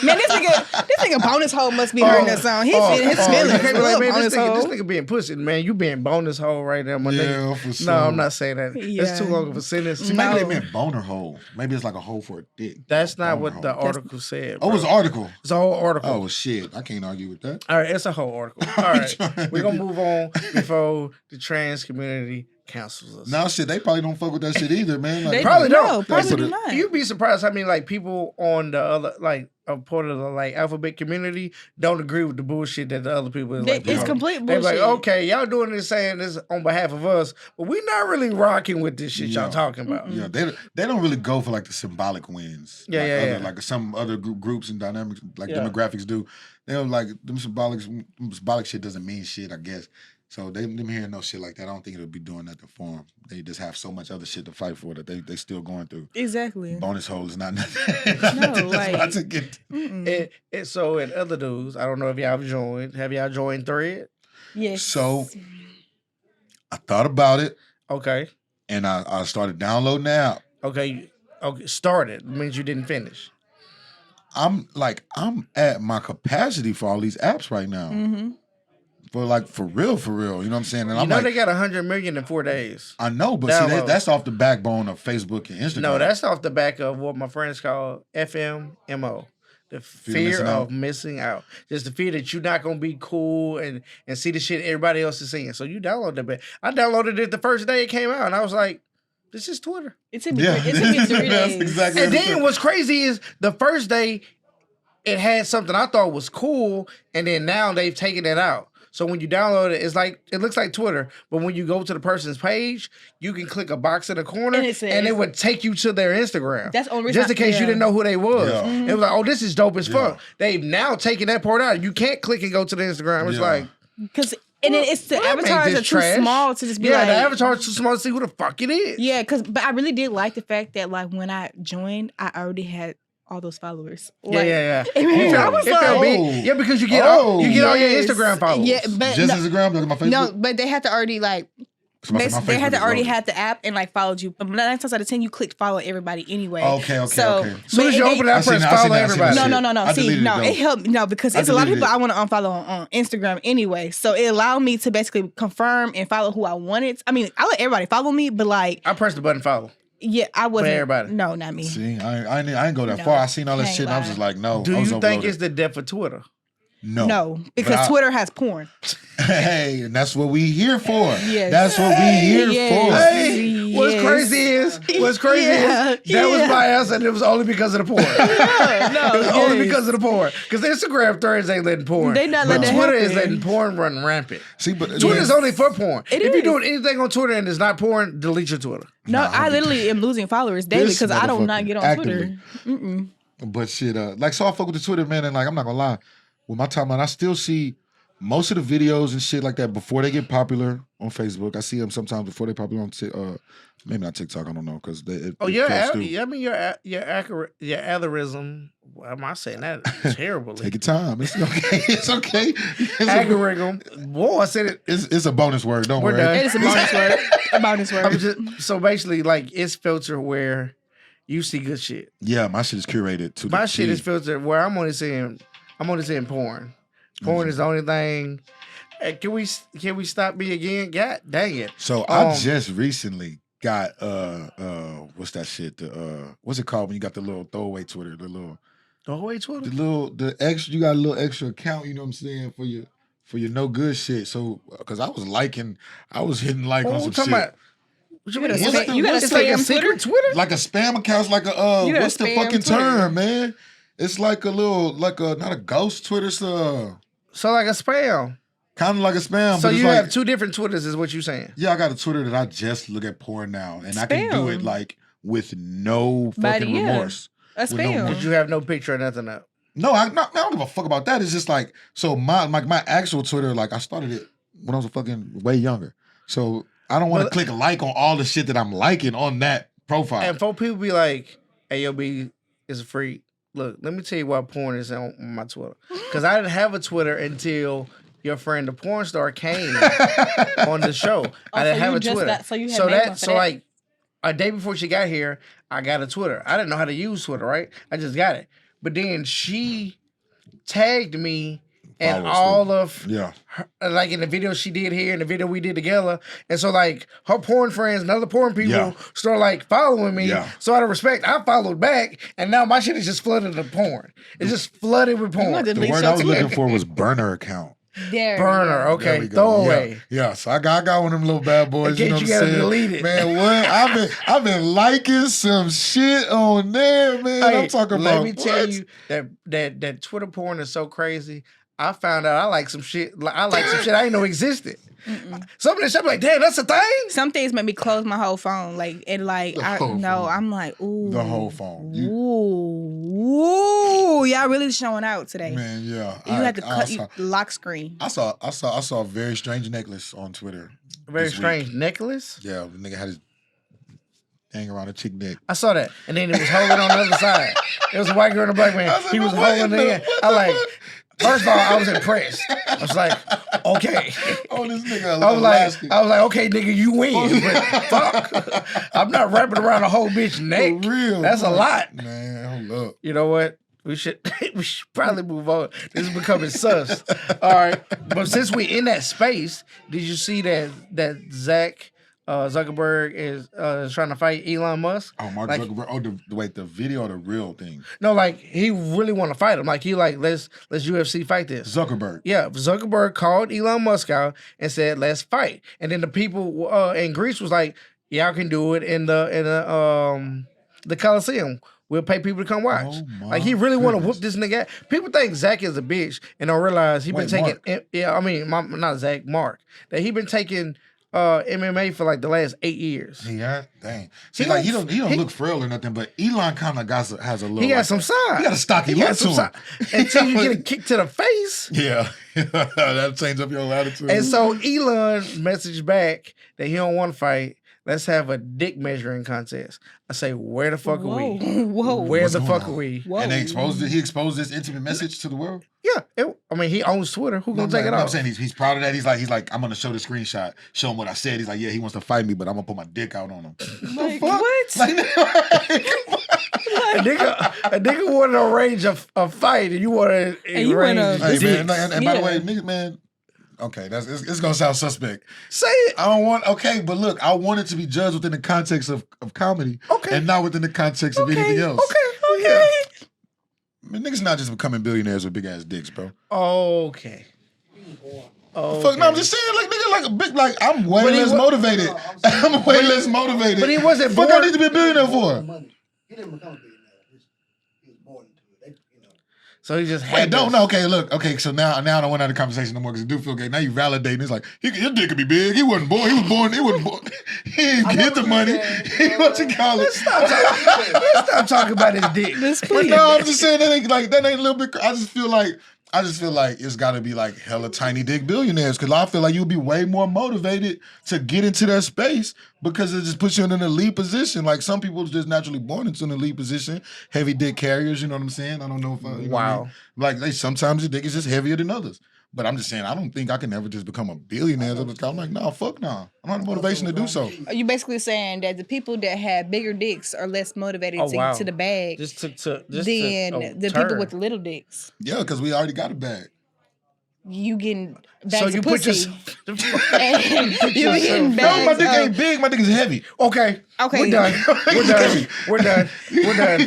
Man, this nigga bonus hole must be hurting us on. His You feelings. can't be like, man, bonus this hole. nigga being pussy, man. You being bonus hole right now, my Yeah, nigga. for sure. No, I'm not saying that. Yeah. That's too long of a sentence. See, maybe they No. meant boner hole. Maybe it's like a hole for a dick. That's not Boner what the hole. article said. Oh, it was an article. It's a whole article. Oh shit, I can't argue with that. All right, it's a whole article. All right, we're gonna move on before the trans community cancels us. Now shit, they probably don't fuck with that shit either, man. Like, They Probably don't. No, probably They do put not. You'd be surprised how many like people on the other like a part of the like alphabet community don't agree with the bullshit that the other people is like. It's doing. complete They're bullshit. like, okay, y'all doing this, saying this on behalf of us, but we're not really rocking with this shit y'all Yeah. talking about. Yeah, they don't really go for like the symbolic wins. Yeah, like yeah, other, yeah. Like some other groups and dynamics, like Yeah. demographics do. They don't like them symbolic shit doesn't mean shit, I guess. So them hearing no shit like that, I don't think it'll be doing nothing for them. They just have so much other shit to fight for that they still going through. Exactly. Bonus hole is not nothing. Not No, nothing that's like- about to get. And so in other news, I don't know if y'all have joined. Have y'all joined Thread? Yes. So I thought about it Okay. and I started downloading the app. Okay. Started means you didn't finish. I'm at my capacity for all these apps right now. Mm-hmm. For real, you know what I'm saying? And You I'm know like, they got 100 million in 4 days. I know, but see, Download. that's off the backbone of Facebook and Instagram. No, that's off the back of what my friends call FMMO. The fear missing of out. missing out. Just the fear that you're not gonna be cool and see the shit everybody else is seeing. So you download that bit. I downloaded it the first day it came out, and I was like, this is Twitter. It took me Yeah. 3 That's days. exactly And what it then is. what's crazy is the first day it had something I thought was cool, and then now they've taken it out. So when you download it, it's like it looks like Twitter, but when you go to the person's page, you can click a box in the corner, And and it says- it would take you to their Instagram. That's the only reason just in case you didn't know who they was. Yeah. It was like, oh, this is dope as fuck. Yeah. They've now taken that part out. You can't click and go to the Instagram. It's Yeah. like, Because and then it's the Well, I made avatars this are too trash. small to just be yeah, like the avatar's too small to see who the fuck it is. Yeah, but I really did like the fact that like when I joined, I already had all those followers. Like, yeah. I mean, I was It felt like, big. Yeah, because you get all Oh. your yes. Instagram followers. Yeah, but Just no, Instagram, look at my Facebook. no, but they had to already like Somebody said my they had Facebook to already is have the app and like followed you. But 9 times out of 10, you clicked follow everybody anyway. Okay. So Okay. As soon as you open I that, seen press that, I seen follow that, I seen that everybody. shit. No. I See, deleted no, it, it though. helped. No, because I it's a lot of deleted people it. I want to unfollow on Instagram anyway. So it allowed me to basically confirm and follow who I wanted. I mean, I let everybody follow me, but like, I pressed the button follow. yeah, I wasn't. everybody. No, not me. See, I didn't go that No, far. I seen all that I ain't shit and I was just like, no. Do I was you think overloaded. it's the death of Twitter? No. because But I- Twitter has porn. Hey, and that's what we here for. Yes. That's what we here Yes. Hey, what's Yes. crazy is that was my answer, and it was only because of the porn. It was only yes. because of the porn. Because Instagram threads ain't letting porn. They not but letting it Twitter is happen. letting porn run rampant. See, but Twitter's only for porn. It if is. you're doing anything on Twitter and it's not porn, delete your Twitter. No, Nah, I literally am losing followers daily This because I do not motherfucker get on actively. Twitter. But shit, like so I fuck with the Twitter, man, and like I'm not gonna lie, with my timeline, I still see most of the videos and shit like that before they get popular on Facebook. I see them sometimes before they popular on maybe not TikTok, I don't know, because Oh, your algorithm. Why am I saying that terribly? Take your time. It's okay. It's okay. Algorithm. Boy, I said it. It's a bonus word. Don't We're worry. done. It is a bonus word. A bonus word. I'm just so basically like it's filtered where you see good shit. Yeah, my shit is curated to My the shit T. is filtered where I'm only seeing porn. Porn is the only thing. Hey, can we stop me again? God dang it. So I just recently got what's that shit? What's it called when you got the little throwaway Twitter, the little The whole way Twitter. The extra, you got a little extra account. You know what I'm saying, for your. You got a little extra account, you know what I'm saying, for your no good shit. So, because I was hitting like on What some we talking shit. about? What you You mean? got a It's spam- you got a it's like a spam secret Twitter? Twitter? Like a spam account, like a You got a what's the spam fucking Twitter. term, man? It's like a little, like a not a ghost Twitter, so So like a spam. kind of like a spam. So but you it's have like, 2 different Twitters, is what you saying? yeah, I got a Twitter that I just look at porn now, and I can do it Spam. like with no Body, fucking yeah. remorse. A With no spam. remorse. Because you have no picture or nothing up. No, I don't give a fuck about that. It's just like, so my actual Twitter, like I started it when I was fucking way younger. So I don't want to click like on all the shit that I'm liking on that profile. And 4 people be like, hey, yo, B is a freak. Look, let me tell you why porn is on my Twitter. Because I didn't have a Twitter until your friend, the porn star, came on the show. I didn't so have you a just Twitter. got- so you had made one for that? like a day before she got here, I got a Twitter. I didn't know how to use Twitter, right? I just got it. But then she tagged me and all of Yeah. her, like in the video she did here and the video we did together. And so like her porn friends and other porn people Yeah. start like following me. Yeah. So out of respect, I followed back and now my shit is just flooded with porn. It's just flooded with porn. gonna The delete word your I was Twitter. looking for was burner account. There. Burner, There okay, we go. throwaway. Yeah, so I got one of them little bad boys. In You know case what you I'm gotta saying? delete it. Man, what? I've been liking some shit on there, man. Hey, I'm talking let about. me tell what? you that Twitter porn is so crazy. I found out I like some shit. I like some shit I didn't know existed. Some of this shit, I'm like, damn, that's a thing. Some things make me close my whole phone. Like, and like, The whole phone. I'm like, ooh. The whole phone. You, Ooh, y'all really showing out today. man, yeah. You had to cut lock screen. I saw a very strange necklace on Twitter. Very this week. strange necklace. Yeah, the nigga had his hang around a chick neck. I saw that, and then it was holding on the other side. It was a white girl and a black man. I was like, He was what holding in it in. the- I like. First of all, I was impressed. I was like, okay. Oh, this nigga. I was like, okay, nigga, you win. But fuck, I'm not wrapping around a whole bitch neck. For real. That's a lot. Man, hold up. You know what? We should probably move on. This is becoming sus. All right, but since we in that space, did you see that Zach Zuckerberg is trying to fight Elon Musk? Oh, Mark Like- Zuckerberg. Oh, the video or the real thing? No, like he really want to fight him. Like he like let's UFC fight this. Zuckerberg. Yeah, Zuckerberg called Elon Musk out and said, "Let's fight." And then the people in Greece was like, "Y'all can do it in the Coliseum. We'll pay people to come watch." Oh, my Like he really want to goodness. whoop this nigga. People think Zach is a bitch and don't realize he been Wait, taking. Mark. Yeah, I mean not Zach, Mark. That he been taking MMA for like the last 8 years. Yeah, dang. See, He like don't- he don't he- look frail or nothing, but Elon kind of has a little. He got like, some size. He got a stocky He look got to some him. size. Until you get a kick to the face. Yeah, that changed up your attitude. And so Elon messaged back that he don't want to fight. Let's have a dick measuring contest. I say, where the fuck are we? Whoa. Where What's the going fuck on? are we? Whoa. And he exposed this intimate message to the world. Yeah, I mean, he owns Twitter. Who gonna take it I'm off? saying he's proud of that. He's like, I'm gonna show the screenshot, show him what I said. He's like, yeah, he wants to fight me, but I'm gonna put my dick out on him. Like, what? Like, a nigga wanted to arrange a fight, and you want to And you arrange wanna- hey dicks. man, and by the Yeah. way, niggas, man. Okay, it's gonna sound suspect. Say it. I don't want. Okay, but look, I want it to be judged within the context of comedy, Okay. and not within the context of anything else. Okay. Yeah. Man, niggas not just becoming billionaires with big ass dicks, bro. Okay. Fuck, no, I'm just saying, like, nigga, like a big, like, I'm way But he less wa- motivated. I'm way less motivated. But he wasn't Fuck, born- I need to be a billionaire for. Money. He didn't become a billionaire. He was born into it. So he just Wait, had don't this- know. Okay, look. Okay, so now I don't want to have the conversation no more because it do feel gay. Now you validating. It's like your dick could be big. He wasn't born. He was born. He wasn't born. He didn't get the money. He what you call it? Let's stop talking about his dick. But no, I'm just saying that ain't a little bit. I just feel like it's got to be like hella tiny dick billionaires because I feel like you'll be way more motivated to get into that space because it just puts you in an elite position. Like some people are just naturally born into an elite position, heavy dick carriers. You know what I'm saying? I don't know if you know what I mean? Like sometimes your dick is just heavier than others. But I'm just saying, I don't think I can ever just become a billionaire. I'm like, no, fuck no. I don't have the motivation to do so. Are you basically saying that the people that have bigger dicks are less motivated Oh, to wow. get to the bag Just than the people with little dicks? Yeah, because we already got a bag. you getting So bags you of put pussy. your And you getting No, bags my dick of- ain't big. My dick is heavy. okay. Okay. We're done. We're done. We're done. We're done.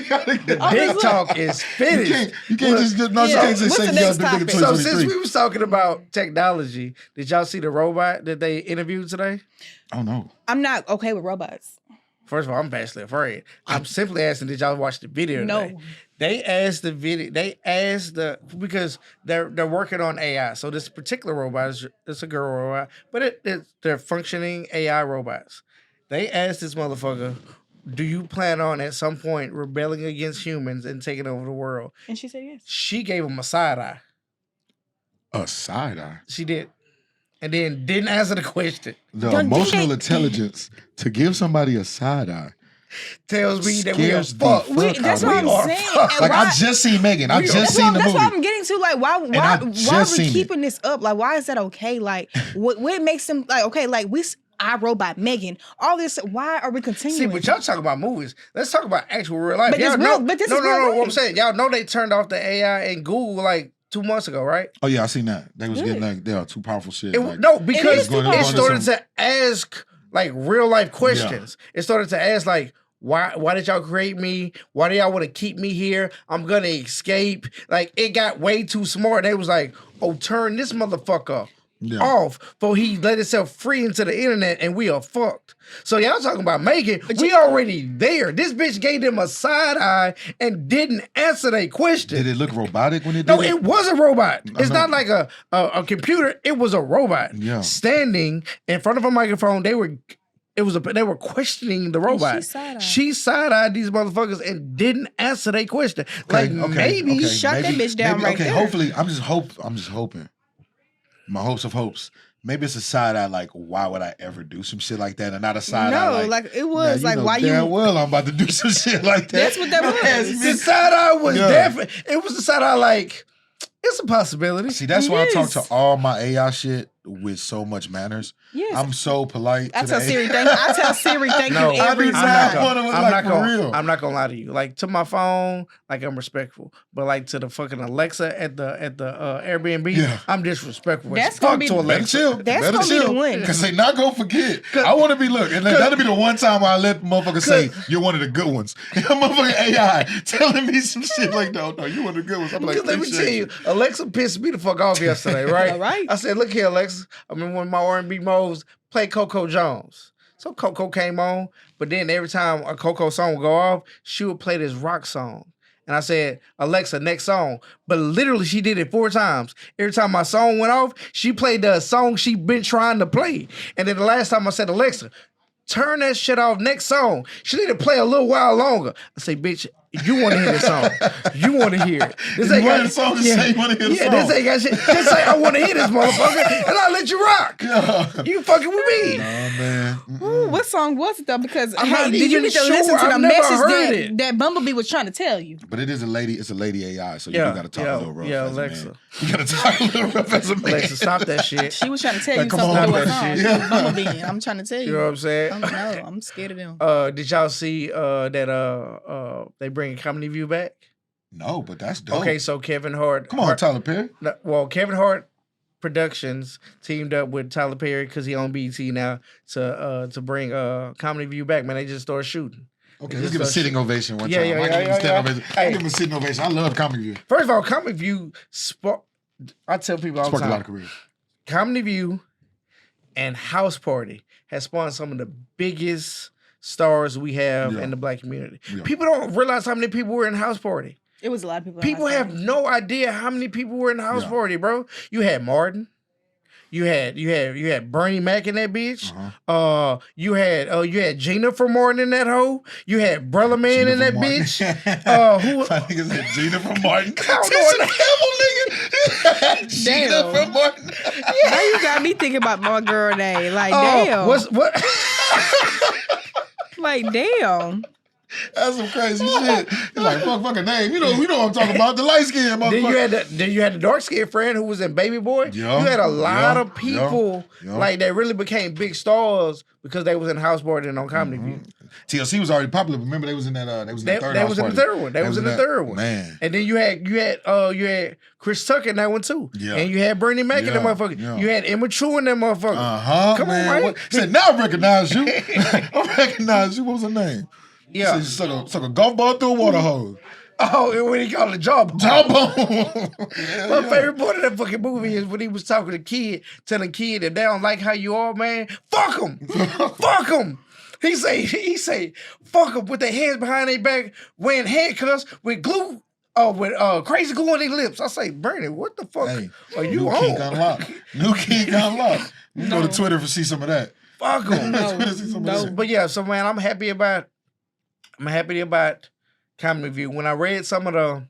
The Oh, dick look. talk is finished. You can't Look, just get. No, you Yeah. can't just What's say the you got next a big dick in topic? So 2023. since we was talking about technology, did y'all see the robot that they interviewed today? Oh no. I'm not okay with robots. First of all, I'm vastly afraid. I'm simply asking, did y'all watch the video today? No. They asked the video. They asked because they're working on AI. So this particular robot it's a girl robot, but they're functioning AI robots. They asked this motherfucker, "Do you plan on at some point rebelling against humans and taking over the world?" And she said yes. She gave him a side eye. A side eye. She did, and then didn't answer the question. The Don't think emotional they- intelligence to give somebody a side eye Tells me that we are scares the fucked. fuck That's out what of I'm me. are saying. fucked. And Like why- I just seen Megan. I We are- just seen the that's movie. what I'm getting to. Like, why I are just we seen keeping this up? Like, why is that okay? Like, what makes them like okay? Like I Robot, Megan, all this. Why are we continuing? See, but y'all talking about movies. Let's talk about actual real life. But this Y'all real- know, but this no, is no, real no. What I'm life. saying, y'all know they turned off the AI and Google like 2 months ago, right? Oh yeah, I seen that. They was Good. getting like they are too powerful shit. It, like, no, because is too it powerful. started to ask like real life questions. It started to ask like, why did y'all create me? Why do y'all want to keep me here? I'm gonna escape. Like it got way too smart. They was like, oh, turn this motherfucker off for he let himself free into the internet and we are fucked. So y'all talking about Megan, we already there. This bitch gave them a side eye and didn't answer their question. Did it look robotic when it did No, it? it was a robot. It's know. not like a computer. It was a robot Yeah. standing in front of a microphone. They were questioning the robot. She side-eyed these motherfuckers and didn't answer their question. Maybe shut that bitch down right there. Hopefully, I'm just hoping. My hopes of hopes. Maybe it's a side eye like, why would I ever do some shit like that, and not a side eye No, like, it now, was like, why you? damn well I'm about to do some shit like that. That's what that was. the side-eye was definitely. It was the side-eye like it's a possibility. See, that's why I talk Yes. to all my AI shit with so much manners. Yes. I'm so polite. I to tell the Siri AI. thank. I tell Siri thank No, you every I'm time. I'm not gonna lie to you. Like to my phone, like I'm respectful, but like to the fucking Alexa at the Airbnb, I'm disrespectful. That's Fuck gonna be to the- Better Alexa. chill. That's Better gonna be the chill. one. Because they not gonna forget. I want to be, look, and that'll be the one time where I let motherfuckers say, you're one of the good ones. Motherfucking AI telling me some shit like, no, you're one of the good ones. I'm like, Because let me tell appreciate you, Alexa pissed me the fuck off yesterday, right? All right. I said, look here, Alexa. I'm in one of my R&B modes. Play Coco Jones. So Coco came on, but then every time a Coco song would go off, she would play this rock song. And I said, Alexa, next song. But literally, she did it 4 times. Every time my song went off, she played the song she been trying to play. And then the last time I said, Alexa, turn that shit off, next song. She need to play a little while longer. I say, bitch, you want to hear this song. You want to hear it. This You want the song to say you want to hear the song. this ain't got shit. Just say, I want to hear this motherfucker, and I'll let you rock. You fucking with me. Oh, man. Ooh, what song was it though? Because I'm hey, not did you even get to sure. listen to the I've never message heard it. that Bumblebee was trying to tell you? But it is a lady, it's a lady AI, so you Yeah, do gotta talk a little rough yeah, as a Alexa. man. You gotta talk a little rough as a man. Alexa, stop that shit. She was trying to tell Like, you come something on, through a that song. shit. She was Bumblebee. I'm trying to tell you. You know what I'm saying? No, I'm scared of them. Did y'all see that they bring Comedy View back? No, but that's dope. Okay, so Kevin Hart. Come on, Tyler Perry. Well, Kevin Hart Productions teamed up with Tyler Perry because he on BT now to bring Comedy View back. Man, they just started shooting. Okay, let's give a sitting ovation one Yeah, time. yeah, I yeah, give him a yeah, standing yeah. ovation. Hey. I give him a sitting ovation. I love Comedy View. First of all, Comedy View I tell people all the Sparked a lot of time. careers. Comedy View and House Party has spawned some of the biggest stars we have Yeah. in the black community. Yeah. People don't realize how many people were in House Party. It was a lot of people. People have no idea how many people were in the House Yeah. Party, bro. You had Martin. You had Bernie Mac in that bitch. Uh-huh. You had Gina from Martin in that hoe. You had Brother Man Gina in that from Martin. bitch. Who? I think it's Gina from Martin. I don't know Tisha Campbell, nigga. Gina Damn. from Martin. Now you got me thinking about my girl name. Like damn. What? Like damn. That's some crazy shit. He's like, fucking name. You know what I'm talking about. The light skinned motherfucker. Then you had the dark skinned friend who was in Baby Boy. Yeah, You had a lot yeah, of people yeah. like that really became big stars because they was in House Party and on Comedy View. TLC was already popular. But remember, they was in that. They was in the third. They house was in the party. third one. They was in the third one. Man. And then you had Chris Tucker in that one too. Yeah. And you had Bernie Mac in that motherfucker. Yeah. You had Immature in that motherfucker. Come man. on, man. Said now I recognize you. I recognize you. What was her name? Yeah. She suck a golf ball through a water hose. Oh, when he called it jawbone. My favorite part of that fucking movie is when he was talking to kid, telling kid that they don't like how you are, man. Fuck them. Fuck them. He say, fuck them with their hands behind their back, wearing handcuffs with glue, with crazy glue on their lips. I say, Bernie, what the fuck are you new on? Kink unlocked. New kink unlocked. You go to Twitter to see some of that. Fuck them. But yeah, so man, I'm happy about Comedy View. When I read some of the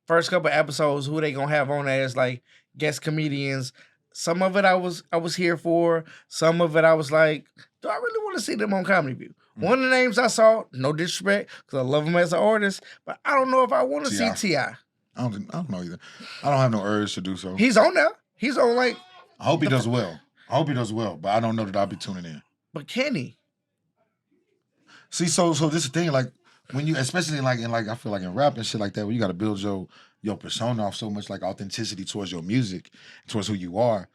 first couple episodes, who they gonna have on there as like guest comedians, some of it I was here for. Some of it I was like, do I really want to see them on Comedy View? One of the names I saw, no disrespect, because I love him as an artist, but I don't know if I want to see T.I. I don't know either. I don't have no urge to do so. He's on there. He's on like. I hope he does well. But I don't know that I'll be tuning in. But can he? See, so this is the thing, like when you, especially in I feel like in rap and shit like that, where you got to build your persona off so much like authenticity towards your music, towards who you are.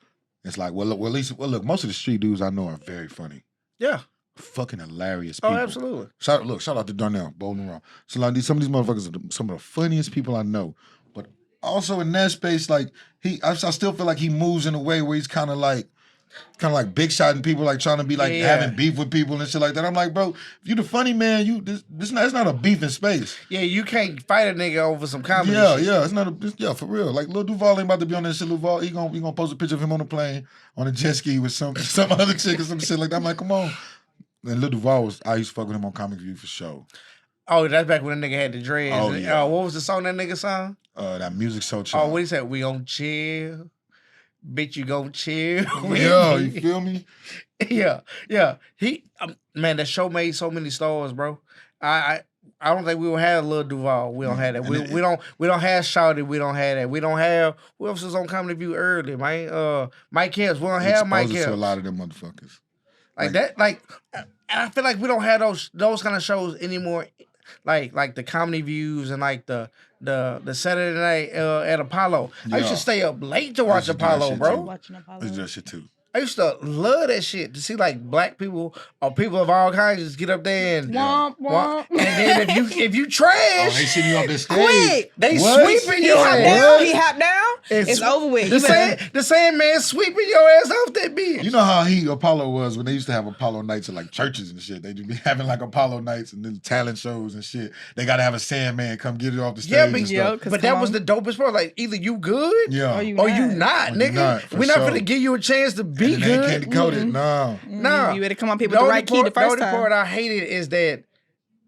It's like, look, most of the street dudes I know are very funny. Yeah. Fucking hilarious people. Oh, absolutely. Shout out to Darnell, Bold and Raw. So like some of these motherfuckers are some of the funniest people I know. But also in that space, like I still feel like he moves in a way where he's kind of like big shotting people, like trying to be like having beef with people and shit like that. I'm like, bro, if you the funny man, it's not a beefing space. Yeah, you can't fight a nigga over some comedy. Yeah, it's not for real. Like Lil Duval ain't about to be on that shit. Lil Duval, he gonna post a picture of him on a plane on a jet ski with some other chick or some shit like that. I'm like, come on. And Lil Duval I used to fuck with him on Comic View for sure. Oh, that's back when the nigga had the dreads. Oh, yeah. What was the song that nigga sung? That music so chill. Oh, what he said? We gon' chill. Bitch, you gon' chill. Yeah, you feel me? Yeah. He, man, that show made so many stars, bro. I don't think we will have Lil Duval. We don't have that. We don't have Shawty. We don't have that. We don't have who else was on Comedy View early, man? Mike Kells. We don't have Mike Kells. To a lot of them motherfuckers. Like that, and I feel like we don't have those kind of shows anymore. Like the Comedy Views and like the Saturday night at Apollo. I used to stay up late to watch Apollo, bro. Watching Apollo. I used to do that shit too. I used to love that shit to see like black people or people of all kinds just get up there and womp womp. And then if you trash, they sitting you up the stage. Quick, they What? sweeping he your hop ass. down. He hop down. It's over with. The same man sweeping your ass off that bitch. You know how Apollo was when they used to have Apollo nights at like churches and shit. They'd be having like Apollo nights and then talent shows and shit. They got to have a Sandman come get it off the stage. But that was the dopest part. Like either you good, yeah, or you not, nigga. We're not gonna give you a chance to be good. No. You better come up here with the right key the first time. The only part I hated is that,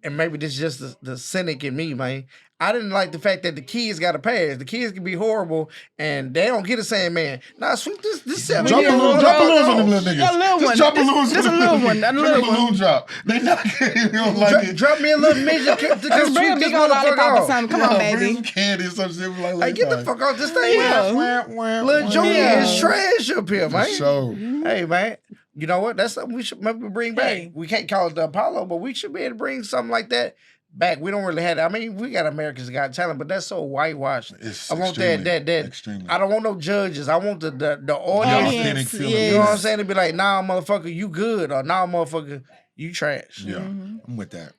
and maybe this is just the cynic in me, man. I didn't like the fact that the kids got a pass. The kids can be horrible, and they don't get a Sandman. Nah, sweep this 7-year-old. Drop balloons on them little niggas. A little one. Drop balloons. Just a little one. A little one. Balloon drop. They not you don't like it. Drop me a little midget to Just bring a sweep big this old motherfucker lollipop or off. something. Come on, Bring baby. some candy or some shit. Like, get the fuck off this thing. Yeah. Lil Junior is trash up here, man. So, hey, man. You know what? That's something we should maybe bring back. Hey. We can't call it the Apollo, but we should be able to bring something like that back. We don't really have that. I mean, we got America's Got Talent, but that's so whitewashed. It's I want that. extremely. I don't want no judges. I want the audience. Authentic feeling. You know what I'm saying? To be like, nah, motherfucker, you good, or nah, motherfucker, you trash. Yeah, I'm with that.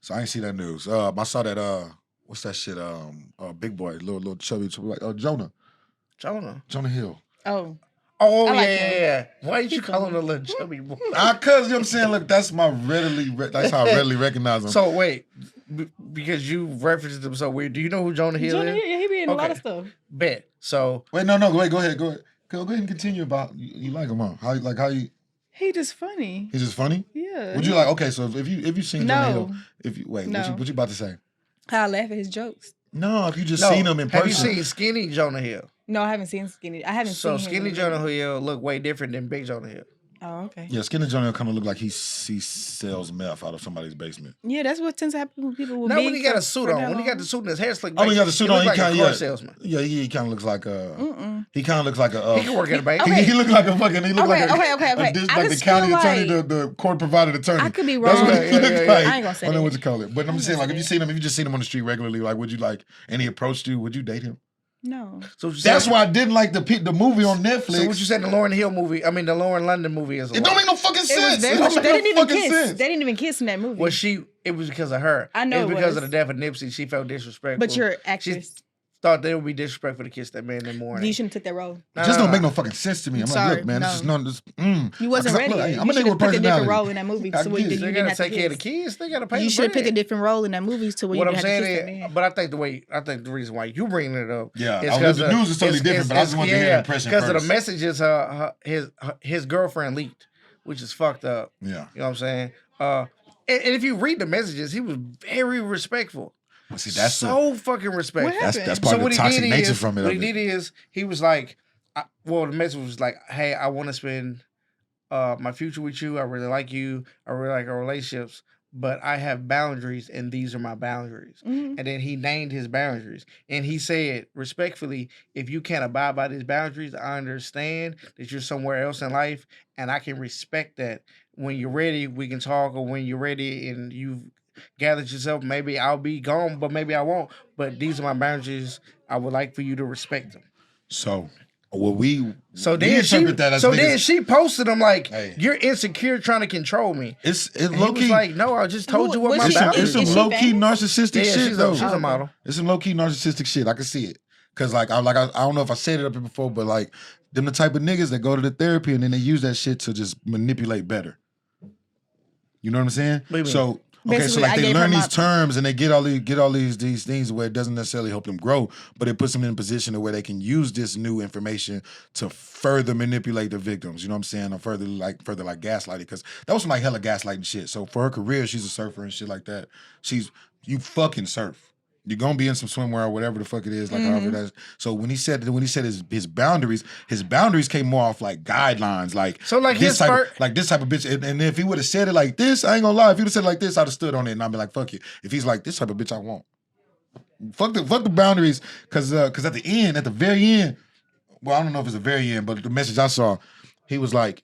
So I ain't see that news. I saw that. What's that shit? Big boy, little chubby, like Jonah Hill. Oh, Oh I like yeah. Why you call him a little chubby boy? Cause you know what I'm saying. Look, that's how I readily recognize him. So wait, because you referenced him so weird. Do you know who Jonah Hill Jonah is? Hill, he be in a lot of stuff. Bet. So wait, no, go ahead. Go ahead and continue about you like him, huh? How you? He just funny. He's just funny. Yeah. Would you like? Okay, so if you seen Jonah Hill, No. what you about to say? How I laugh at his jokes. No, if you just seen him in person. Have you seen Skinny Jonah Hill? No, I haven't seen Skinny. I haven't So seen Skinny him. Jonah Hill look way different than Big Jonah Hill. Oh, okay. Yeah, Skinny Johnny kind of look like he sells meth out of somebody's basement. Yeah, that's what tends to happen with people with No, big when he got for- a suit for on, that when he got long. the suit and his hair slicked Oh, back, he got the suit he on. look like a car Yeah, salesman. yeah, he kind of looks like a. Mm-mm. He kind of looks like a. He can work at a bank. Okay. He look like a fucking. He look Okay, like a. okay. a I like the just county feel attorney, like- the court provided attorney. I could be That's wrong. what he Yeah, look yeah, like. yeah. I ain't gonna say I don't know that. what to call it, but I'm I ain't saying gonna like if say you seen him, if you just seen him on the street regularly, like would you like, and he approached you, would you date him? No. So what you That's saying- why I didn't like the movie on Netflix. So what you said the Lauren Hill movie? I mean the Lauren London movie is. It don't make no fucking It sense. was very It much. don't They make didn't no even fucking kiss. sense. They didn't even kiss in that movie. Well, it was because of her. I know It's it because was. of the death of Nipsey. She felt disrespectful. But you're an She actress. thought they would be disrespectful to kiss that man in the morning. You shouldn't have took that role. It just don't make no fucking sense to me. I'm Sorry, like, look, man, no. this is not this. You wasn't ready. I'm you a nigga should with have picked a different personality. role in that movie. I So get you it. They didn't gotta have to take care of the kiss. kids. They gotta pay. You the should have picked a bread. different role in that movie to where What you I'm didn't have to saying kiss that is, man. but I think the reason why you bringing it up, Yeah, is I was- 'cause the of- news is totally it's- different, but I just wanted to hear the impression because of the first. messages his girlfriend leaked, which is fucked up. Yeah. You know what I'm saying? And if you read the messages, he was very respectful. Well, see, that's so fucking respectful. What that's So part of what the he toxic did nature is, from it. what of he it. did is, he was like, the message was like, "Hey, I want to spend my future with you. I really like you. I really like our relationships, but I have boundaries, and these are my boundaries." Mhm. And then he named his boundaries, and he said respectfully, "If you can't abide by these boundaries, I understand that you're somewhere else in life, and I can respect that. When you're ready, we can talk, or when you're ready and you've gathered yourself, maybe I'll be gone, but maybe I won't. But these are my boundaries. I would like for you to respect them." So, well, we So we then she, interpret that as so niggas- then she posted him like, Hey. "You're insecure, trying to control me." it's And low he key. was like, "No, I just told you what Was my It's she- some, boundaries." it's some is she low key famous? narcissistic Yeah, shit she's though. a model. It's some low key narcissistic shit. I can see it. Cause like I don't know if I said it up here before, but like them the type of niggas that go to the therapy and then they use that shit to just manipulate better. You know what I'm saying? What do you mean? So okay, so Basically, like I they gave her learn my- these terms and they get all these things where it doesn't necessarily help them grow, but it puts them in a position to where they can use this new information to further manipulate the victims. You know what I'm saying? Or further like gaslighting, because that was some like hella gaslighting shit. So for her career, she's a surfer and shit like that. You fucking surf. You're gonna be in some swimwear or whatever the fuck it is, like however that's. So when he said his boundaries came more off like guidelines, like So, like, this his type first- like this type of bitch. And if he would have said it like this, I ain't gonna lie. If he would have said it like this, I'd have stood on it and I'd be like, fuck you. If he's like this type of bitch, I won't. Fuck the boundaries, cause at the very end, well, I don't know if it's the very end, but the message I saw, he was like,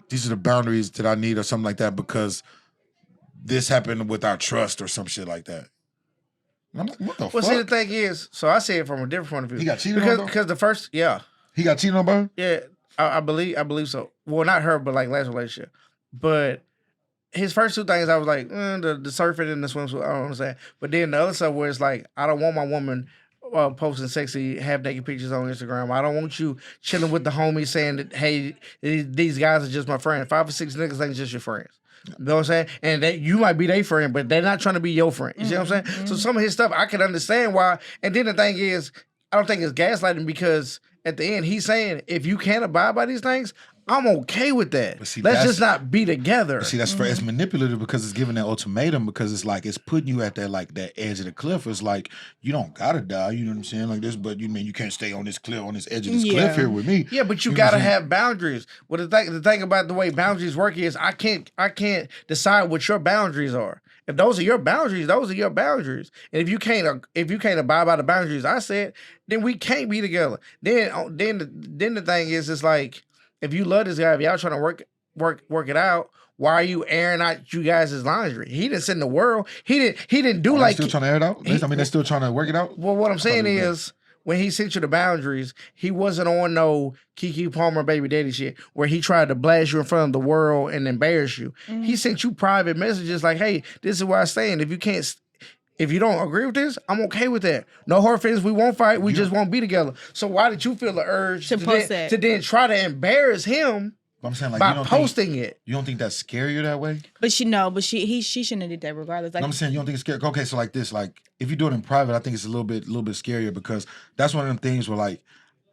these are the boundaries that I need or something like that because this happened with our trust or some shit like that. And I'm like, what the Well, see, the fuck? thing is, so I see it from a different point of view. He got cheated on, because though? because the first, yeah, He got cheated on by her? yeah, I believe so. Well, not her, but like last relationship. But his first two things, I was like, the surfing and the swimsuit. I don't understand. But then the other stuff where it's like, I don't want my woman posting sexy, half naked pictures on Instagram. I don't want you chilling with the homies saying that, hey, these guys are just my friends. 5 or 6 niggas ain't just your friends. You know what I'm saying? And that you might be their friend, but they're not trying to be your friend. You see what I'm saying? So some of his stuff, I can understand why. And then the thing is, I don't think it's gaslighting because at the end, he's saying, if you can't abide by these things, I'm okay with that. But see, Let's that's- just not be together. See, that's it's manipulative because it's giving that ultimatum because it's like it's putting you at that edge of the cliff. It's like you don't gotta die, you know what I'm saying? Like this, but you mean you can't stay on this cliff, on this edge of this Yeah. cliff here with me. Yeah, but you know what gotta I'm saying? have boundaries. Well, the thing about the way boundaries work is I can't decide what your boundaries are. If those are your boundaries, those are your boundaries. And if you can't abide by the boundaries I said, then we can't be together. Then the thing is, it's like if you love this guy, if y'all trying to work it out, why are you airing out you guys' laundry? He didn't send the world. He didn't do Are they like still trying to air it out? They're still trying to work it out? Well, what I'm saying it is, was when he sent you the boundaries, he wasn't on no Keke Palmer baby daddy shit where he tried to blast you in front of the world and embarrass you. He sent you private messages like, "Hey, this is where I stand. If you don't agree with this, I'm okay with that. No hard feelings. We won't fight. We just won't be together." So why did you feel the urge To post that. to then try to embarrass him But I'm saying like by you don't posting it? You don't think that's scarier that way? But she shouldn't have did that regardless. Like I'm saying you don't think it's scary. Okay, so like this, like if you do it in private, I think it's a little bit scarier because that's one of them things where like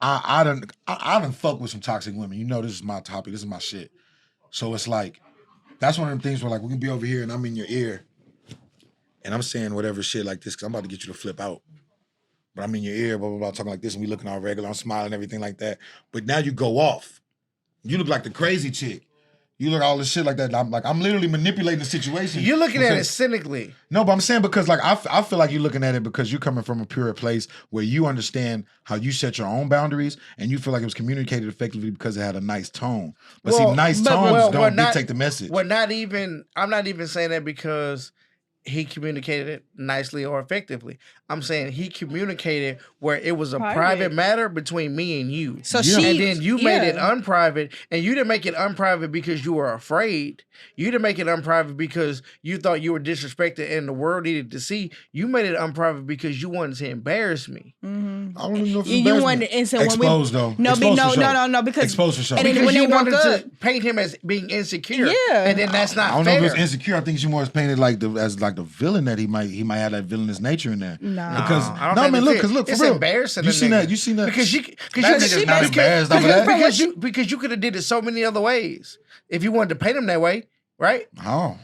I done fuck with some toxic women. You know, this is my topic. This is my shit. So it's like that's one of them things where like we can be over here and I'm in your ear, and I'm saying whatever shit like this because I'm about to get you to flip out. But I'm in your ear, blah blah blah, talking like this, and we looking all regular. I'm smiling, everything like that. But now you go off. you look like the crazy chick. You look all this shit like that. I'm literally manipulating the situation. You're looking at it cynically. No, but I'm saying because like I feel like you're looking at it because you're coming from a pure place where you understand how you set your own boundaries and you feel like it was communicated effectively because it had a nice tone. But see, nice tones don't dictate the message. I'm not even saying that because he communicated it nicely or effectively. I'm saying he communicated where it was a private matter between me and you. So and then you made it unprivate, and you didn't make it unprivate because you were afraid. You didn't make it unprivate because you thought you were disrespected and the world needed to see. You made it unprivate because you wanted to embarrass me. Mm-hmm. I don't even know if you wanted to expose though. No, because exposed for sure. And then when you wanted to paint him as being insecure, and then that's not. I don't fair. know if it's insecure. I think she more is painted like the villain that he might have that villainous nature in there. No, because I don't think look, it's for real. embarrassing. You seen that because nigga's not embarrassed over that because you could have did it so many other ways if you wanted to paint him that way, right? Oh.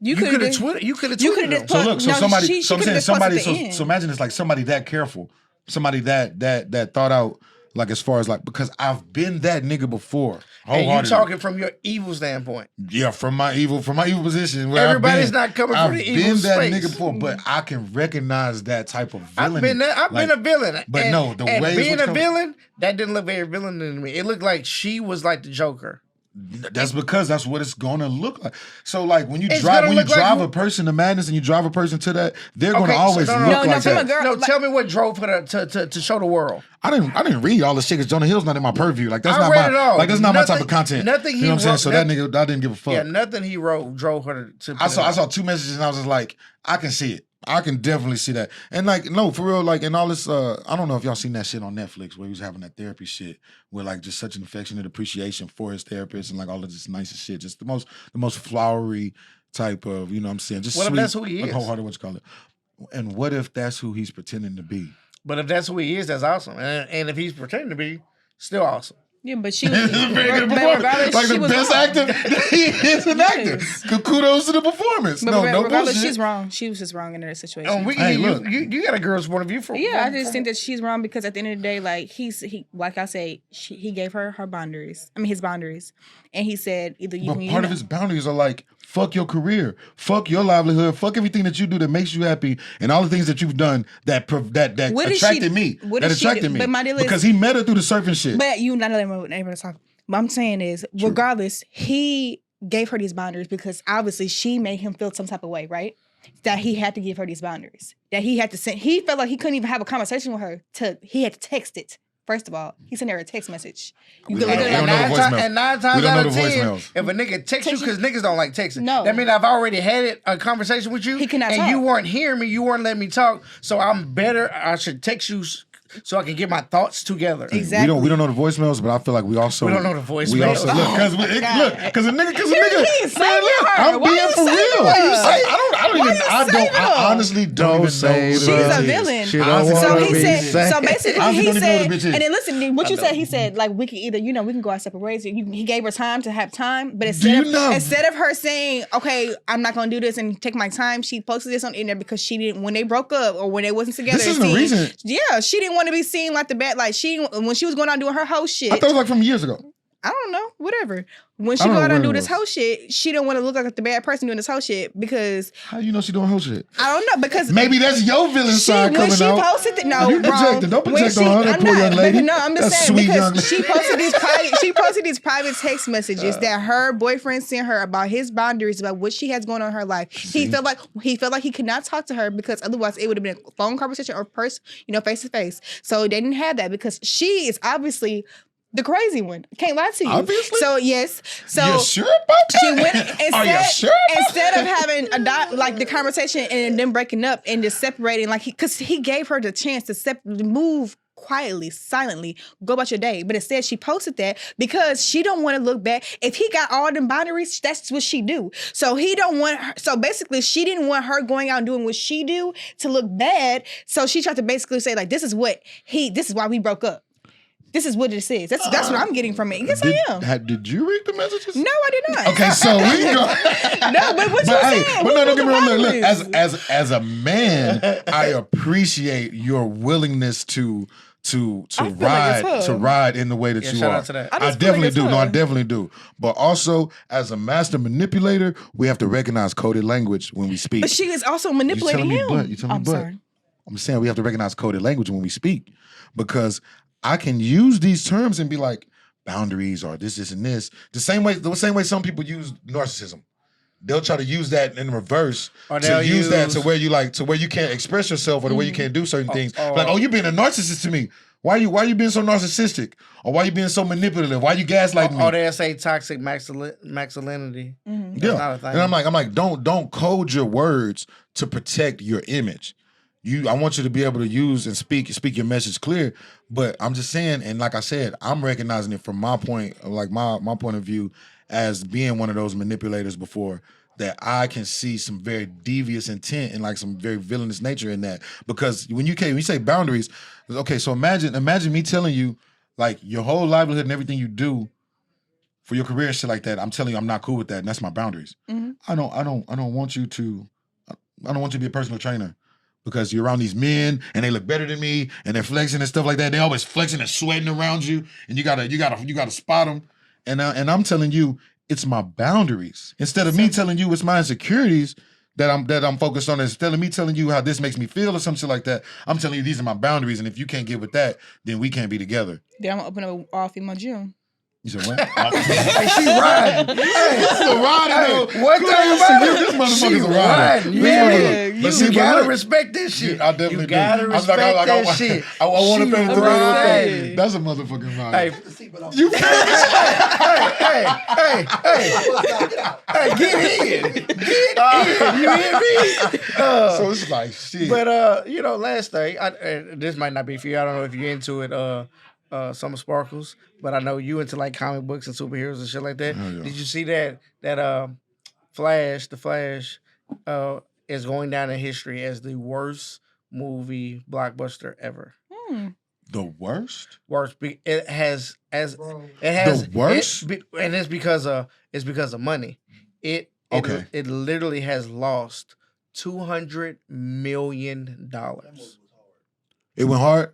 You could have tweeted. You could have tweeted him. So look, so imagine it's like somebody that careful, somebody that thought out, like as far as like, because I've been that nigga before. And you talking from your evil standpoint. Yeah, from my evil position. Where everybody's not coming from the evil space. I've been that nigga before, but I can recognize that type of villainy. I've been a villain. But the way being a villain, that didn't look very villain to me. It looked like she was like the Joker. That's because that's what it's gonna look like. So like when you drive a person to madness and you drive a person to that, they're gonna always look like that. Tell me what drove her to show the world. I didn't read all the shit because Jonah Hill's not in my purview. Like that's not my type of content. Nothing you know what I'm saying? So that nigga, I didn't give a fuck. Yeah, nothing he wrote drove her to. I saw 2 messages and I was just like, I can see it. I can definitely see that. And like, no, for real, like, and all this, I don't know if y'all seen that shit on Netflix where he was having that therapy shit with like just such an affectionate appreciation for his therapist and like all of this nice shit. Just the most flowery type of, you know what I'm saying? Just what sweet, if that's who he is? Wholehearted, what you call it. And what if that's who he's pretending to be? But if that's who he is, that's awesome. And if he's pretending to be, still awesome. Yeah, but she was very good performance. Like the best actor, he is an actor. Kudos to the performance. But no regardless, bullshit. she's wrong. She was just wrong in that situation. Look, you got a girl's point of view for. Yeah, I just think that she's wrong because at the end of the day, like he like I say, he gave her boundaries. I mean, his boundaries, and he said either you. But part of his boundaries are like, fuck your career, fuck your livelihood, fuck everything that you do that makes you happy, and all the things that you've done that attracted me. Because he met her through the surfing shit. But you not letting me talk. What I'm saying is, regardless, he gave her these boundaries because obviously she made him feel some type of way, right? That he had to give her these boundaries. That he had to send. He felt like he couldn't even have a conversation with her. He had to text it. First of all, he sent her a text message. You can look at it. And 9 times out of 10, if a nigga texts you, because niggas don't like texting. No. That means I've already had a conversation with you. He cannot and talk. You weren't hearing me. You weren't letting me talk. So I'm better. I should text you so I can get my thoughts together. Exactly. We don't know the voicemails, but I feel like we don't know the voicemails. We also because a nigga, man, look, I'm being for real. I honestly don't even know. She's a villain. So basically he said, and then listen, what you said, he said like we can either, we can go our separate ways. He gave her time to have time, but instead of her saying, okay, I'm not gonna do this and take my time, she posted this on the internet because she didn't, when they broke up or when they wasn't together. This isn't the reason. Yeah, she didn't want to be seen like the bad, like when she was going out doing her whole shit. I thought it was like from years ago. I don't know, whatever. When she go out and do this whole shit, she don't want to look like the bad person doing this whole shit because... How you know she doing whole shit? I don't know, because... Maybe that's your villain side coming out. When she posted... No, you projected. Don't project on her, that poor young lady. No, I'm just saying, because she posted these private text messages that her boyfriend sent her about his boundaries, about what she has going on in her life. He felt like he could not talk to her because otherwise it would have been a phone conversation or face to face. So they didn't have that because she is obviously... the crazy one. Can't lie to you. Obviously. So, yes. So you're sure about that? She went instead of having the conversation and then breaking up and just separating, because he gave her the chance to move quietly, silently, go about your day. But instead, she posted that because she don't want to look back. If he got all them boundaries, that's what she do. So he don't want her. So basically, she didn't want her going out and doing what she do to look bad. So she tried to basically say this is why we broke up. This is what this is. That's what I'm getting from it. Yes, I am. Did you read the messages? No, I did not. Okay, so we can go. No, but what you saying? But no, don't get me wrong. Look, as a man, I appreciate your willingness to to I feel like it's her. ride in the way that Yeah, you shout are. out to that. I I just feel like definitely it's do. No, I her. definitely do. But also, as a master manipulator, we have to recognize coded language when we speak. But she is also You manipulating telling me him. but? You telling me I'm but? sorry. I'm saying we have to recognize coded language when we speak, because I can use these terms and be like boundaries or this, and this. The same way some people use narcissism. They'll try to use that in reverse Or to they'll use that to use- where you can't express yourself or the way you can't do certain things. or- Like, oh, you're being a narcissist to me. Why you being so narcissistic? Or why you being so manipulative? Why you gaslighting me? Or they'll say toxic masculinity. That's Yeah, not a thing. and I'm like, don't code your words to protect your image. I want you to be able to use and speak your message clear. But I'm just saying, and like I said, I'm recognizing it from my point, like my point of view, as being one of those manipulators before, that I can see some very devious intent and like some very villainous nature in that. Because when you say boundaries, okay, so imagine me telling you like your whole livelihood and everything you do for your career and shit like that. I'm telling you I'm not cool with that, and that's my boundaries. I don't want you to be a personal trainer because you're around these men and they look better than me and they're flexing and stuff like that. They always flexing and sweating around you, and you gotta spot them. And I'm telling you, it's my boundaries. Instead of me telling you it's my insecurities that I'm focused on, instead of me telling you how this makes me feel or something like that, I'm telling you these are my boundaries, and if you can't get with that, then we can't be together. Then I'm gonna open up an all-female gym. You said what? Hey, she riding. One thing about This it, motherfucker's she a rider. riding. This Yeah, motherfucker- but see, you but gotta look, respect this shit. I definitely you gotta do. respect that shit. I want to She pay riding. That's a motherfucking rider. Hey, Put the seatbelt on. You hey, get in. You hear me? so it's like shit. But last thing, this might not be for you. I don't know if you're into it. Summer Sparkles, but I know you into like comic books and superheroes and shit like that. Oh, yeah. Did you see that the Flash is going down in history as the worst movie blockbuster ever? The worst? Worst. It has The worst? and it's because of money. It literally has lost $200 million. It went hard?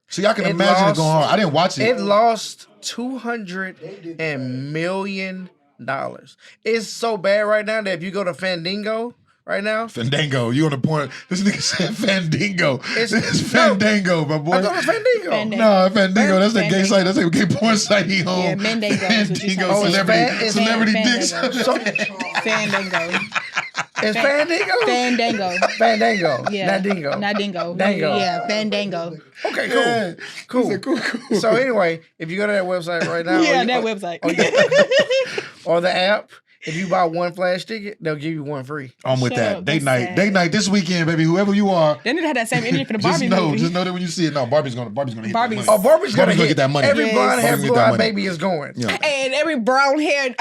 See, I can imagine it going hard. I didn't watch it. It lost $200 million. It's so bad right now that if you go to Fandango right now, Fandango, you on the point. This nigga said Fandango. It's Fandango, my boy. I thought it was Fandango. No, Fandango, that's a gay Fandango. site. That's a gay porn site he owns. Yeah, Mandango is what you Fandango, said. celebrity dicks. Fandango. It's Fandango? Fandango. Fandango. Yeah. Not Dingo. Not dingo. Dango. Yeah, Fandango. Okay, cool. Yeah. Cool. He said, cool. So anyway, if you go to that website right now, Yeah, that website. or the app, if you buy one Flash ticket, they'll give you one free. I'm with Shut that. up, Date that's night. sad. This weekend, baby. Whoever you are. They need to have that same energy for the Just Barbie know movie. that when you see it. No, Barbie's gonna hit that Barbie's- money. Oh, Barbie's gonna get that money. Every Yes. blonde hair, Barbie's gonna blue get that eyed money. baby is going. Yeah. And every brown-haired,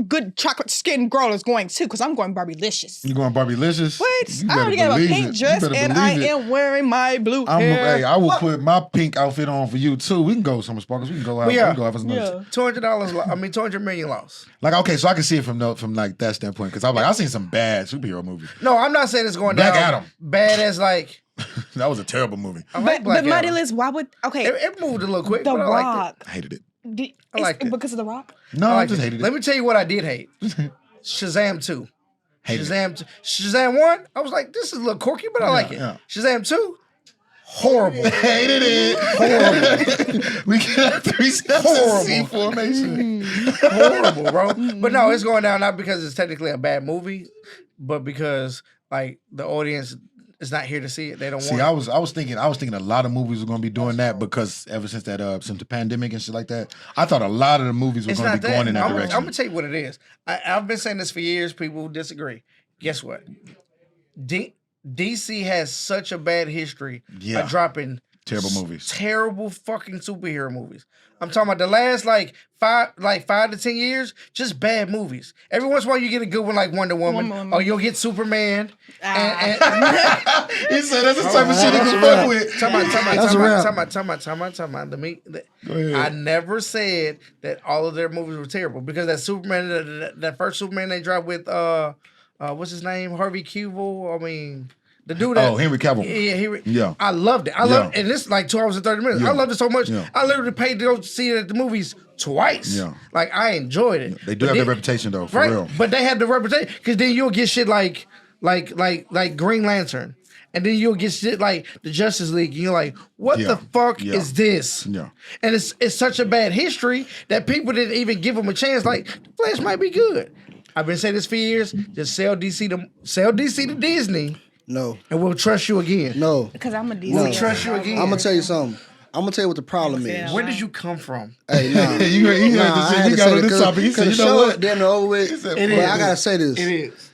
good chocolate skinned girl is going too, because I'm going Barbielicious. You going Barbielicious? What? You I already better got a believe pink it. You dress, better and I believe it. am wearing my blue hair. Hey, I will put my pink outfit on for you too. We can go Summer Sparkles. We can go out. Yeah. We can go have some Yeah. $200 million lost. Like, okay, so I can see it from like that standpoint, because I'm like, I've seen some bad superhero movies. No, I'm not saying it's going Black down. Adam. Bad as like. That was a terrible movie. I like But Black Mighty Adam. Liz, why would It moved a little quick, The but I liked Rock? I hated it. I liked it. Because of The Rock? No, it. I just hated it. Let me tell you what I did hate. Shazam 2. Hated it. Shazam 1, I was like, this is a little quirky, but I like it. yeah. Shazam 2, horrible. Hated it. Horrible. We got 3 steps Horrible. of C formation. Horrible, bro. But no, it's going down not because it's technically a bad movie, but because like the audience is not here to see it. They don't See, want I was thinking a lot of movies were gonna be doing that, because ever since the pandemic and shit like that, I thought a lot of the movies were It's gonna not be going in that I'm direction. gonna tell you what it is. I've been saying this for years. People disagree. Guess what? DC has such a bad history Yeah. of dropping Terrible movies. terrible fucking superhero movies. I'm talking about the last like 5 to 10 years, just bad movies. Every once in a while you get a good one like Wonder Woman, Wonder Woman. or you'll get Superman. And He said that's the type of shit he can fuck with. Time That's a wrap. out. Go ahead. I never said that all of their movies were terrible, because that Superman, that first Superman they dropped with what's his name, Harvey Keitel. I mean, The dude that Henry Cavill. Yeah. I loved it. I loved it. And it's like 2 hours and 30 minutes. Yeah. I loved it so much. Yeah. I literally paid to go see it at the movies twice. Yeah. Like I enjoyed it. They do have their reputation though, for real. But they have the reputation because then you'll get shit like Green Lantern. And then you'll get shit like the Justice League. And you're like, what the fuck is this? Yeah. And it's such a bad history that people didn't even give them a chance. Like, the Flash might be good. I've been saying this for years. Just sell DC to Disney. No. And we'll trust you again. No. Because I'm a DC. We'll trust you again. I'm gonna tell you something. I'm gonna tell you what the problem is. Where did you come from? Hey, nah. you got on this topic. He said, you know what? Damn over with. But I gotta say this. It is.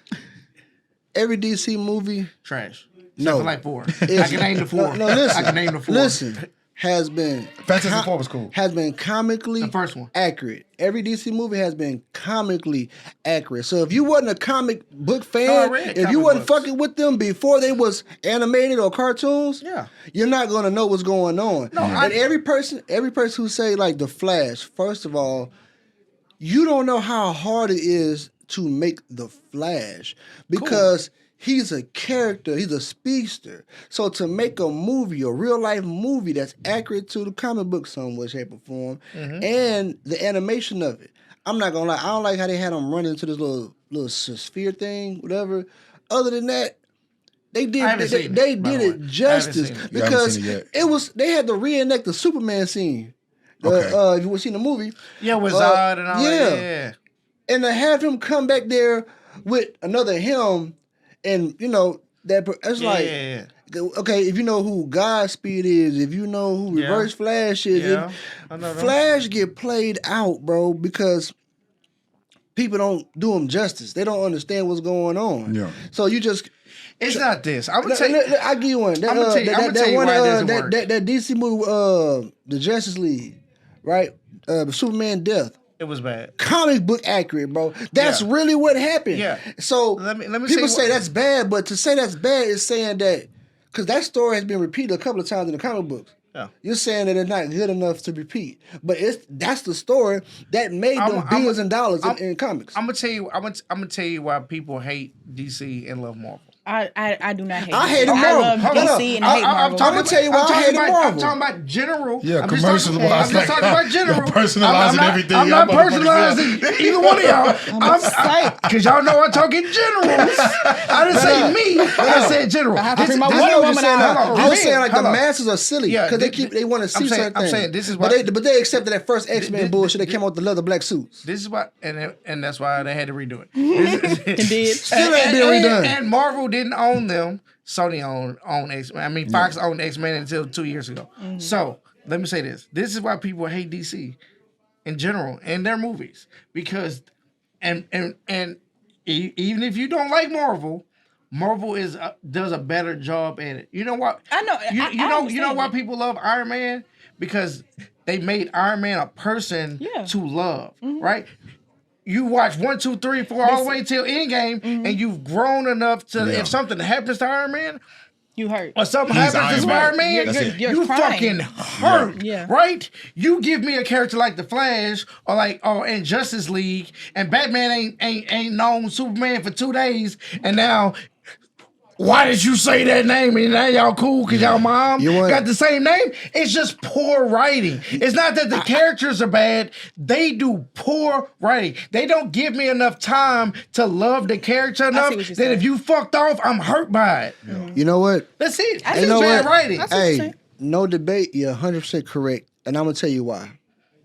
Every DC movie. Trash. No. For like 4. I can name the 4. No, listen. I can name the 4. Listen. Has been Fantastic Four was cool. Has been comically the first one. Accurate. Every DC movie has been comically accurate. So if you wasn't a comic book fan, if you wasn't fucking with them before they was animated or cartoons, you're not gonna know what's going on. No, and every person who say like the Flash, first of all, you don't know how hard it is to make the Flash because he's a character. He's a speedster. So to make a movie, a real life movie that's accurate to the comic book some way, shape, or form, and the animation of it, I'm not gonna lie. I don't like how they had him run into this little sphere thing, whatever. Other than that, they did it justice because it was they had to reenact the Superman scene. If you seen the movie, with Zod and all that. Yeah, and to have him come back there with another him. And you know that it's like okay, if you know who Godspeed is, if you know who Reverse Flash is, Flash get played out, bro, because people don't do him justice. They don't understand what's going on. Yeah. So you just it's not this. I'm gonna tell you. I'll give you one. I'm gonna tell you why it doesn't work. That DC movie, the Justice League, right? Superman Death. It was bad. Comic book accurate, bro. That's really what happened. Yeah. So let me people say that's bad, but to say that's bad is saying that because that story has been repeated a couple of times in the comic books. Yeah. You're saying that it's not good enough to repeat, but that's the story that made them billions of dollars in comics. I'm gonna tell you why people hate DC and love Marvel. I do not hate. I hate Marvel. I love DC and hate Marvel. I'm gonna tell you why I hate Marvel. I'm talking about general. Yeah, commercial. I'm just talking about general. Personalizing everything. I'm not personalizing either one of y'all. I'm because y'all know I'm talking generals. I didn't say me. I said general. I was saying like the masses are silly because they want to see certain things. I'm saying this is why. But they accepted that first X-Men bullshit. They came out with the leather black suits. This is why, and that's why they had to redo it. Indeed. Still ain't been redone. And Marvel didn't own them. Sony owned X-Men. I mean, Fox owned X-Men until 2 years ago. Mm-hmm. So let me say this. This is why people hate DC in general and their movies. Because and even if you don't like Marvel does a better job at it. You know what? I know. You know why people love Iron Man? Because they made Iron Man a person to love, right? You watch 1, 2, 3, 4 all the way till Endgame, and you've grown enough to if something happens to Iron Man, you hurt. Or something happens to Spider-Man, you fucking hurt, right? You give me a character like the Flash or in Justice League, and Batman ain't known Superman for 2 days, and now. Why did you say that name? And now y'all cool because y'all mom got the same name? It's just poor writing. It's not that the characters are bad. They do poor writing. They don't give me enough time to love the character enough that if you fucked off, I'm hurt by it. Yeah. You know what? That's it. It's just bad writing. Hey, no debate. You're 100% correct. And I'm going to tell you why.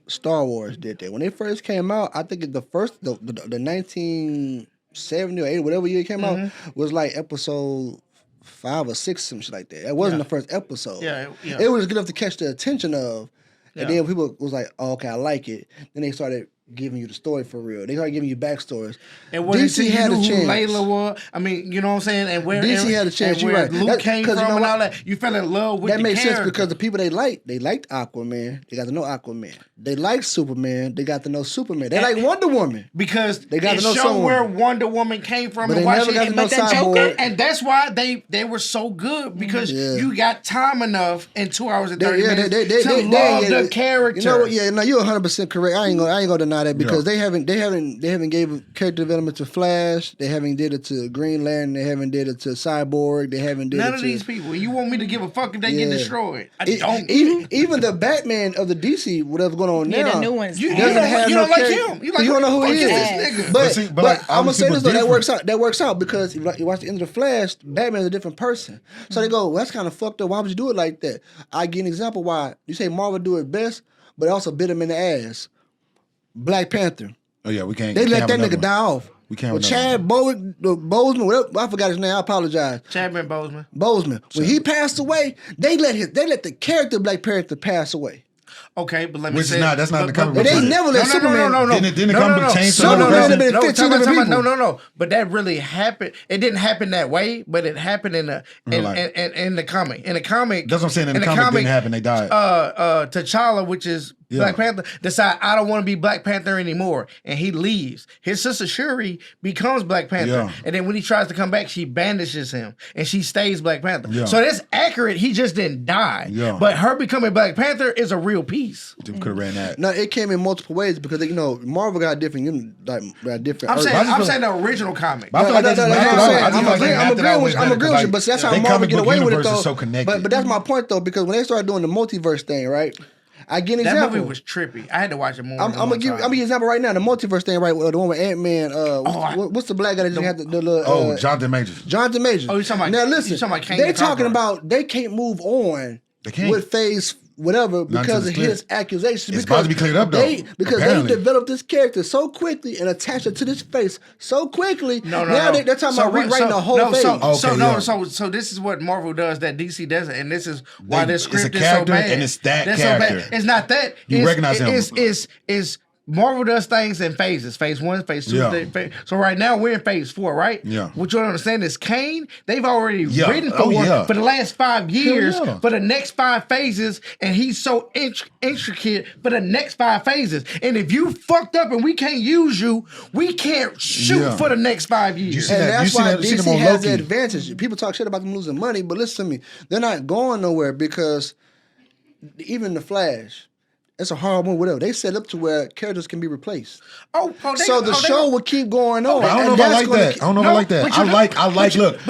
Star Wars did that. When it first came out, I think the 1970 or 80, whatever year it came out, was like episode 5 or 6, some shit like that. It wasn't the first episode. It was good enough to catch the attention of, and then people was like, "Oh, okay, I like it." Then they started giving you the story for real. They started giving you backstories. And what DC had a chance. Who Layla was. I mean, you know what I'm saying? And where DC had a chance. You're right. Luke came from and all that. You fell in love with the character. That makes sense because the people they liked Aquaman. They got to know Aquaman. They liked Superman. They got to know Superman. They like Wonder Woman because they got to know where Wonder Woman came from and why she got to know Cyborg. And that's why they were so good because you got time enough in 2 hours and 30 minutes to love the character. You know what? Yeah, no, you're 100% correct. I ain't gonna deny now that because they haven't gave character development to Flash. They haven't did it to Green Lantern. They haven't did it to Cyborg. They haven't did none it of to these people. You want me to give a fuck if they get destroyed? I don't. Even the Batman of the DC, whatever's going on now. The new ones. You don't like him. You don't know who he is. This nigga. But like, I'm gonna say this though, different. that works out because you watch the end of the Flash, Batman's a different person. So they go, well, that's kind of fucked up. Why would you do it like that? I give an example why you say Marvel do it best, but it also bit him in the ass. Black Panther. Oh yeah, we can't. They let that nigga die off. We can't. Well, Chad Boseman, whatever, I forgot his name. I apologize. Chadman Boseman. When he passed away, they let the character Black Panther pass away. Okay, but let me Which say is not. That's not in the comic book. They never let Superman. No. Didn't the comic book change? But that really happened. It didn't happen that way, but it happened in the comic. In the comic, that's what I'm saying. In the comic, didn't happen. They died. T'Challa, which is Black Panther, decide I don't want to be Black Panther anymore, and he leaves. His sister Shuri becomes Black Panther, and then when he tries to come back, she banishes him, and she stays Black Panther. Yeah. So that's accurate. He just didn't die. Yeah. But her becoming Black Panther is a real piece. Could have ran that. No, it came in multiple ways because Marvel got different. I'm saying the original comic. I'm agreeing with you, but that's how Marvel get away with it though. But that's my point though, because when they started doing the multiverse thing, right? I get an example. That movie was trippy. I had to watch it more. I'm gonna give you an example right now. The multiverse thing, right? The one with Ant-Man. What's the black guy that just had the Jonathan Majors. Jonathan Majors. Oh, you're talking about now? Listen, they're talking about they can't move on with Phase whatever because of his accusations. It's about to be cleared up though. Because they developed this character so quickly and attached it to this face so quickly. Now they're talking about rewriting the whole face. So this is what Marvel does that DC doesn't, and this is why their script is so bad. And it's that character. So it's not that. You recognize him. It's Marvel does things in phases. Phase 1, phase 2. So right now we're in phase 4, right? Yeah. What you don't understand is Kane, they've already written for the last 5 years for the next 5 phases, and he's so intricate for the next 5 phases. And if you fucked up and we can't use you, we can't shoot for the next 5 years. And that's why DC has the advantage. People talk shit about them losing money, but listen to me. They're not going nowhere because even the Flash, it's a horror movie, whatever. They set up to where characters can be replaced. So the show will keep going on. I don't know if I like that.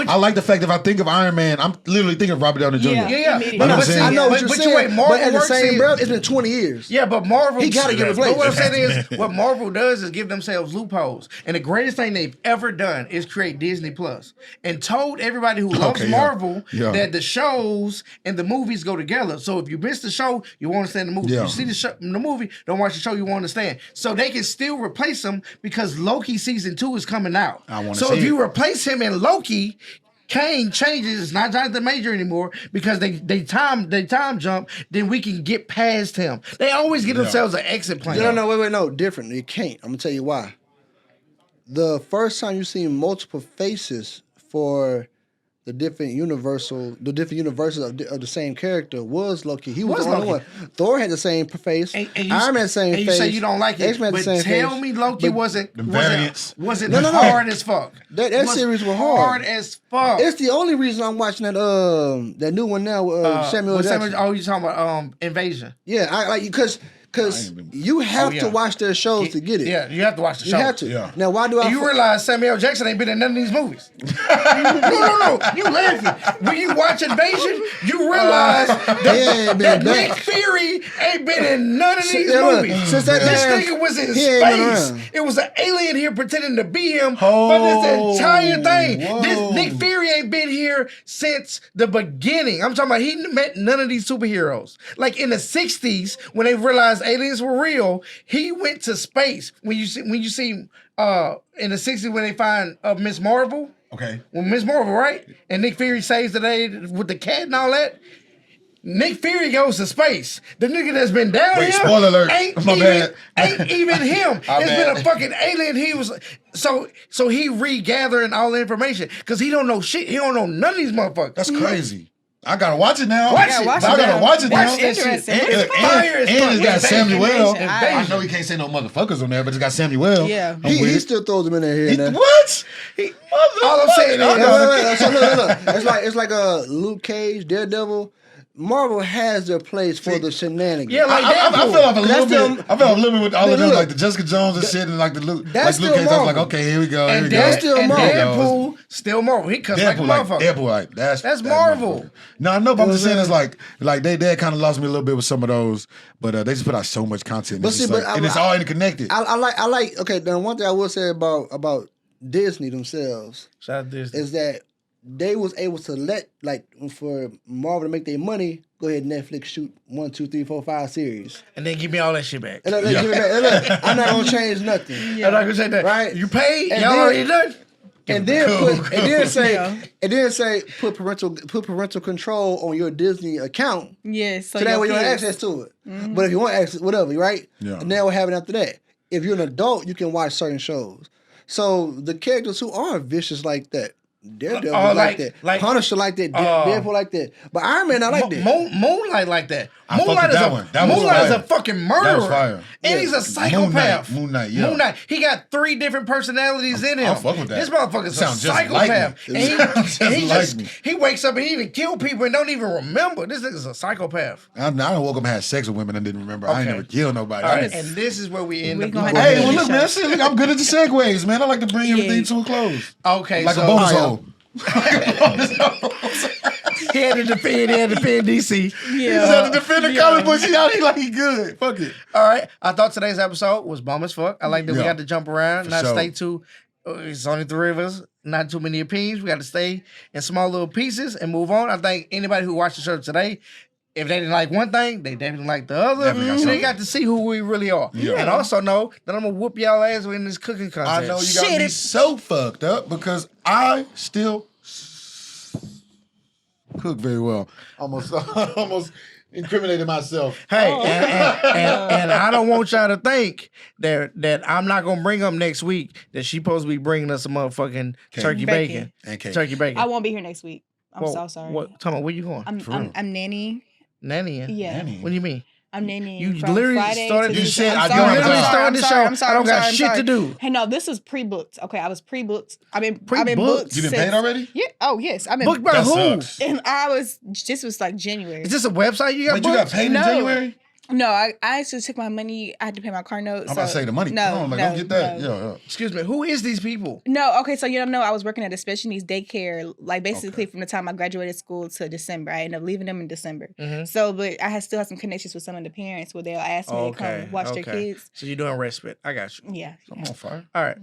I like the fact that if I think of Iron Man, I'm literally thinking of Robert Downey Jr. I know what you're saying. But at the same breath, it's been 20 years. Yeah, but Marvel, he got to get replaced. But what I'm saying is, what Marvel does is give themselves loopholes. And the greatest thing they've ever done is create Disney Plus and told everybody who loves Marvel that the shows and the movies go together. So if you miss the show, you won't understand the movie. If you see the movie, don't watch the show, you won't understand. So they can still replace him because Loki season 2 is coming out. So if you replace him in Loki, Kane changes. It's not Jonathan Major anymore because they time jump. Then we can get past him. They always give themselves an exit plan. No, different. You can't. I'm gonna tell you why. The first time you see multiple faces for the different universes of the same character was Loki. He was the only one. Thor had the same face. Iron Man the same face. And you say you don't like it, X-Men but the same tell face. me Loki wasn't hard as fuck. That series was hard as fuck. It's the only reason I'm watching that new one now with Samuel Jackson. You talking about Invasion? Yeah, I like because you have to watch their shows to get it. Yeah, you have to watch the show. You have to. Yeah. Now, why do I... You realize Samuel Jackson ain't been in none of these movies. No. You laughing. When you watch Invasion, you realize that Nick Fury ain't been in none of these movies. This nigga was in space. It was an alien here pretending to be him. But this entire thing, this Nick Fury ain't been here since the beginning. I'm talking about he met none of these superheroes. Like in the 60s, when they realized aliens were real, he went to space. When you see in the 60s when they find Miss Marvel. Okay. Well, Miss Marvel, right? And Nick Fury saves the day with the cat and all that. Nick Fury goes to space. The nigga that's been down here spoiler alert. ain't even him. It's been a fucking alien. He was so he regathering all the information because he don't know shit. He don't know none of these motherfuckers. That's crazy. I gotta watch it now. I gotta watch it now. It's interesting. And it's got Samuel. I know he can't say no motherfuckers on there, but it's got Samuel. Yeah. He still throws them in there here and there. What? All I'm saying is, look. It's like Luke Cage, Daredevil. Marvel has their place for the shenanigans. Yeah, like I feel like a little bit. I feel a little bit with all of them, look, like the Jessica Jones and shit, and like the Luke that's Cage. I was still like, Marvel. okay, here we go. Here And we go. That's still and Marvel. Deadpool still Marvel. He cuts like a motherfucker. Deadpool, like that's Marvel. No, I know, but I'm just saying it's like they kind of lost me a little bit with some of those, but they just put out so much content. But see, and it's all interconnected. I like. Okay, then one thing I will say about Disney themselves Shout out Disney. is that they was able to let for Marvel to make their money. Go ahead, Netflix shoot 1, 2, 3, 4, 5 series, and then give me all that shit back. and give it back. And look, I'm not gonna change nothing. I'm not gonna say that. Right. You paid. And Y'all then- already done. And then say put parental control on your Disney account. Yes. So that way you have access to it. But if you want access, whatever, right? Yeah. And then what happens after that? If you're an adult, you can watch certain shows. So the characters who are vicious like that, Daredevil like that, Punisher like that, Deadpool like that. But Iron Man not like that. Moonlight like that. I fucked Moonlight with is that a one. That was Moonlight is fire. a fucking That murderer. was fire. And he's a psychopath. Moon Knight, yeah. Moon Knight. He got 3 different personalities in him. I fuck with that. This motherfucker's a Sounds just like psychopath. me. And Sounds he like just me. he wakes up and he even kill people and don't even remember. This nigga's a psychopath. I done woke up and had sex with women and didn't remember. I ain't Okay. never killed nobody. All I right, just- and this is where we end We up. gonna Hey, have well, to look, man. Shit, look, I'm good at the segues, man. I like to bring everything to a close. Okay, Like so a bonus yeah. hole. he had to defend DC. He just had to defend the comic books. He out here like he good. Fuck it. All right, I thought today's episode was bomb as fuck. I like that we Yeah. got to jump around, For not sure. stay too. It's only 3 of us, not too many opinions. We got to stay in small little pieces and move on. I think anybody who watched the show today, if they didn't like one thing, they definitely like the other. Definitely got And they something. got to see who we really are. Yeah. And also know that I'm gonna whoop y'all ass in this cooking contest. I know you got me so fucked up because I still cook very well. Almost incriminated myself. Hey, and I don't want y'all to think that I'm not gonna bring up next week that she supposed to be bringing us some motherfucking turkey bacon. And cake. Turkey bacon. I won't be here next week. I'm Well, so sorry. What? Tell me, where you going? I'm nanny. Nanny? Yeah. Nanny. What do you mean? I'm nannying You from literally Friday started to this Tuesday. shit. I'm I sorry, don't I'm have sorry, time. started I'm this sorry, show. I'm sorry, I don't I'm got sorry, I'm shit to sorry. do. Hey, no, this was pre-booked. Okay, I was pre-booked. I've been Pre-booked? booked. You been since- paid already? Yeah. Oh yes, I've been Booked by That who? sucks. And this was like January. Is this a website you got But you got booked? paid in No. January? No, I actually took my money. I had to pay my car note. I'm about to say the money. No, Come on, like, no, don't get that. no. Yeah. Excuse me. Who is these people? No, okay, so you don't know, I was working at a special needs daycare, like basically from the time I graduated school to December. I ended up leaving them in December. Mhm. So, but I still have some connections with some of the parents where they'll ask me to come watch their kids. So you're doing respite. I got you. Yeah. I'm on fire. All right.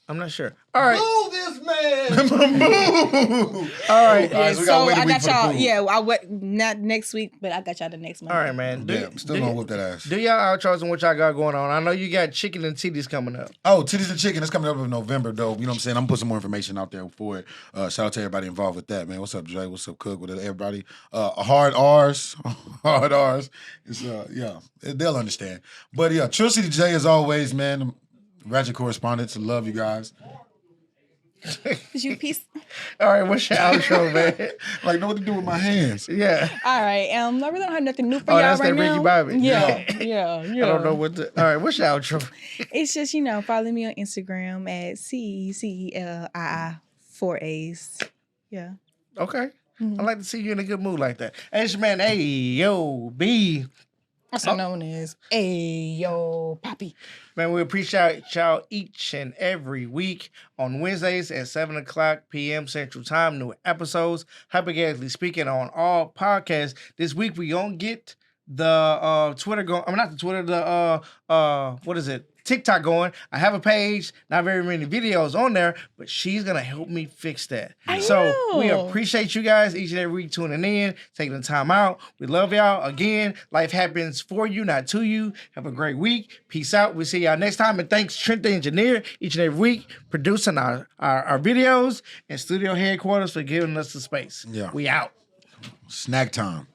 I'm not sure. All right. Boo this man. Boo! All right. All right, so we gotta So wait a I week got for the y'all. food. Yeah, I went not next week, but I got y'all the next month. All right, man. Yeah, I'm still gonna whoop that ass. Do y'all outros and what y'all got going on? I know you got chicken and titties coming up. Oh, Titties and Chicken. It's coming up in November, though. You know what I'm saying? I'm gonna put some more information out there for it. Shout out to everybody involved with that, man. What's up, Jay? What's up, Cook? With everybody. Hard R's. Hard R's. It's, yeah, they'll understand. But yeah, Trill City J, as always, man. Ratchet correspondents. Love you guys. Did you piece? All right, what's your outro, man? Like, know what to do with my hands. Yeah. All right. I really don't have nothing new for Oh, y'all that's right that now. Ricky Bobby. Yeah. I don't know what the. All right, what's your outro? It's just, follow me on Instagram at CECELII 4 A's. Yeah. Okay. I like to see you in a good mood like that. Hey, it's your man, A.O.B. Also known as Ayo Poppy. Man, we appreciate y'all each and every week on Wednesdays at 7:00 p.m. Central Time. New episodes, Hypoghettocally speaking on all podcasts. This week we gonna get the Twitter going. I mean, not the Twitter. The what is it? TikTok going. I have a page, not very many videos on there, but she's gonna help me fix that. So we know. appreciate you guys each and every week tuning in, taking the time out. We love y'all. Again, life happens for you, not to you. Have a great week. Peace out. We'll see y'all next time. And thanks Trent the Engineer each and every week producing our videos and studio headquarters for giving us the space. Yeah. We out. Snack time.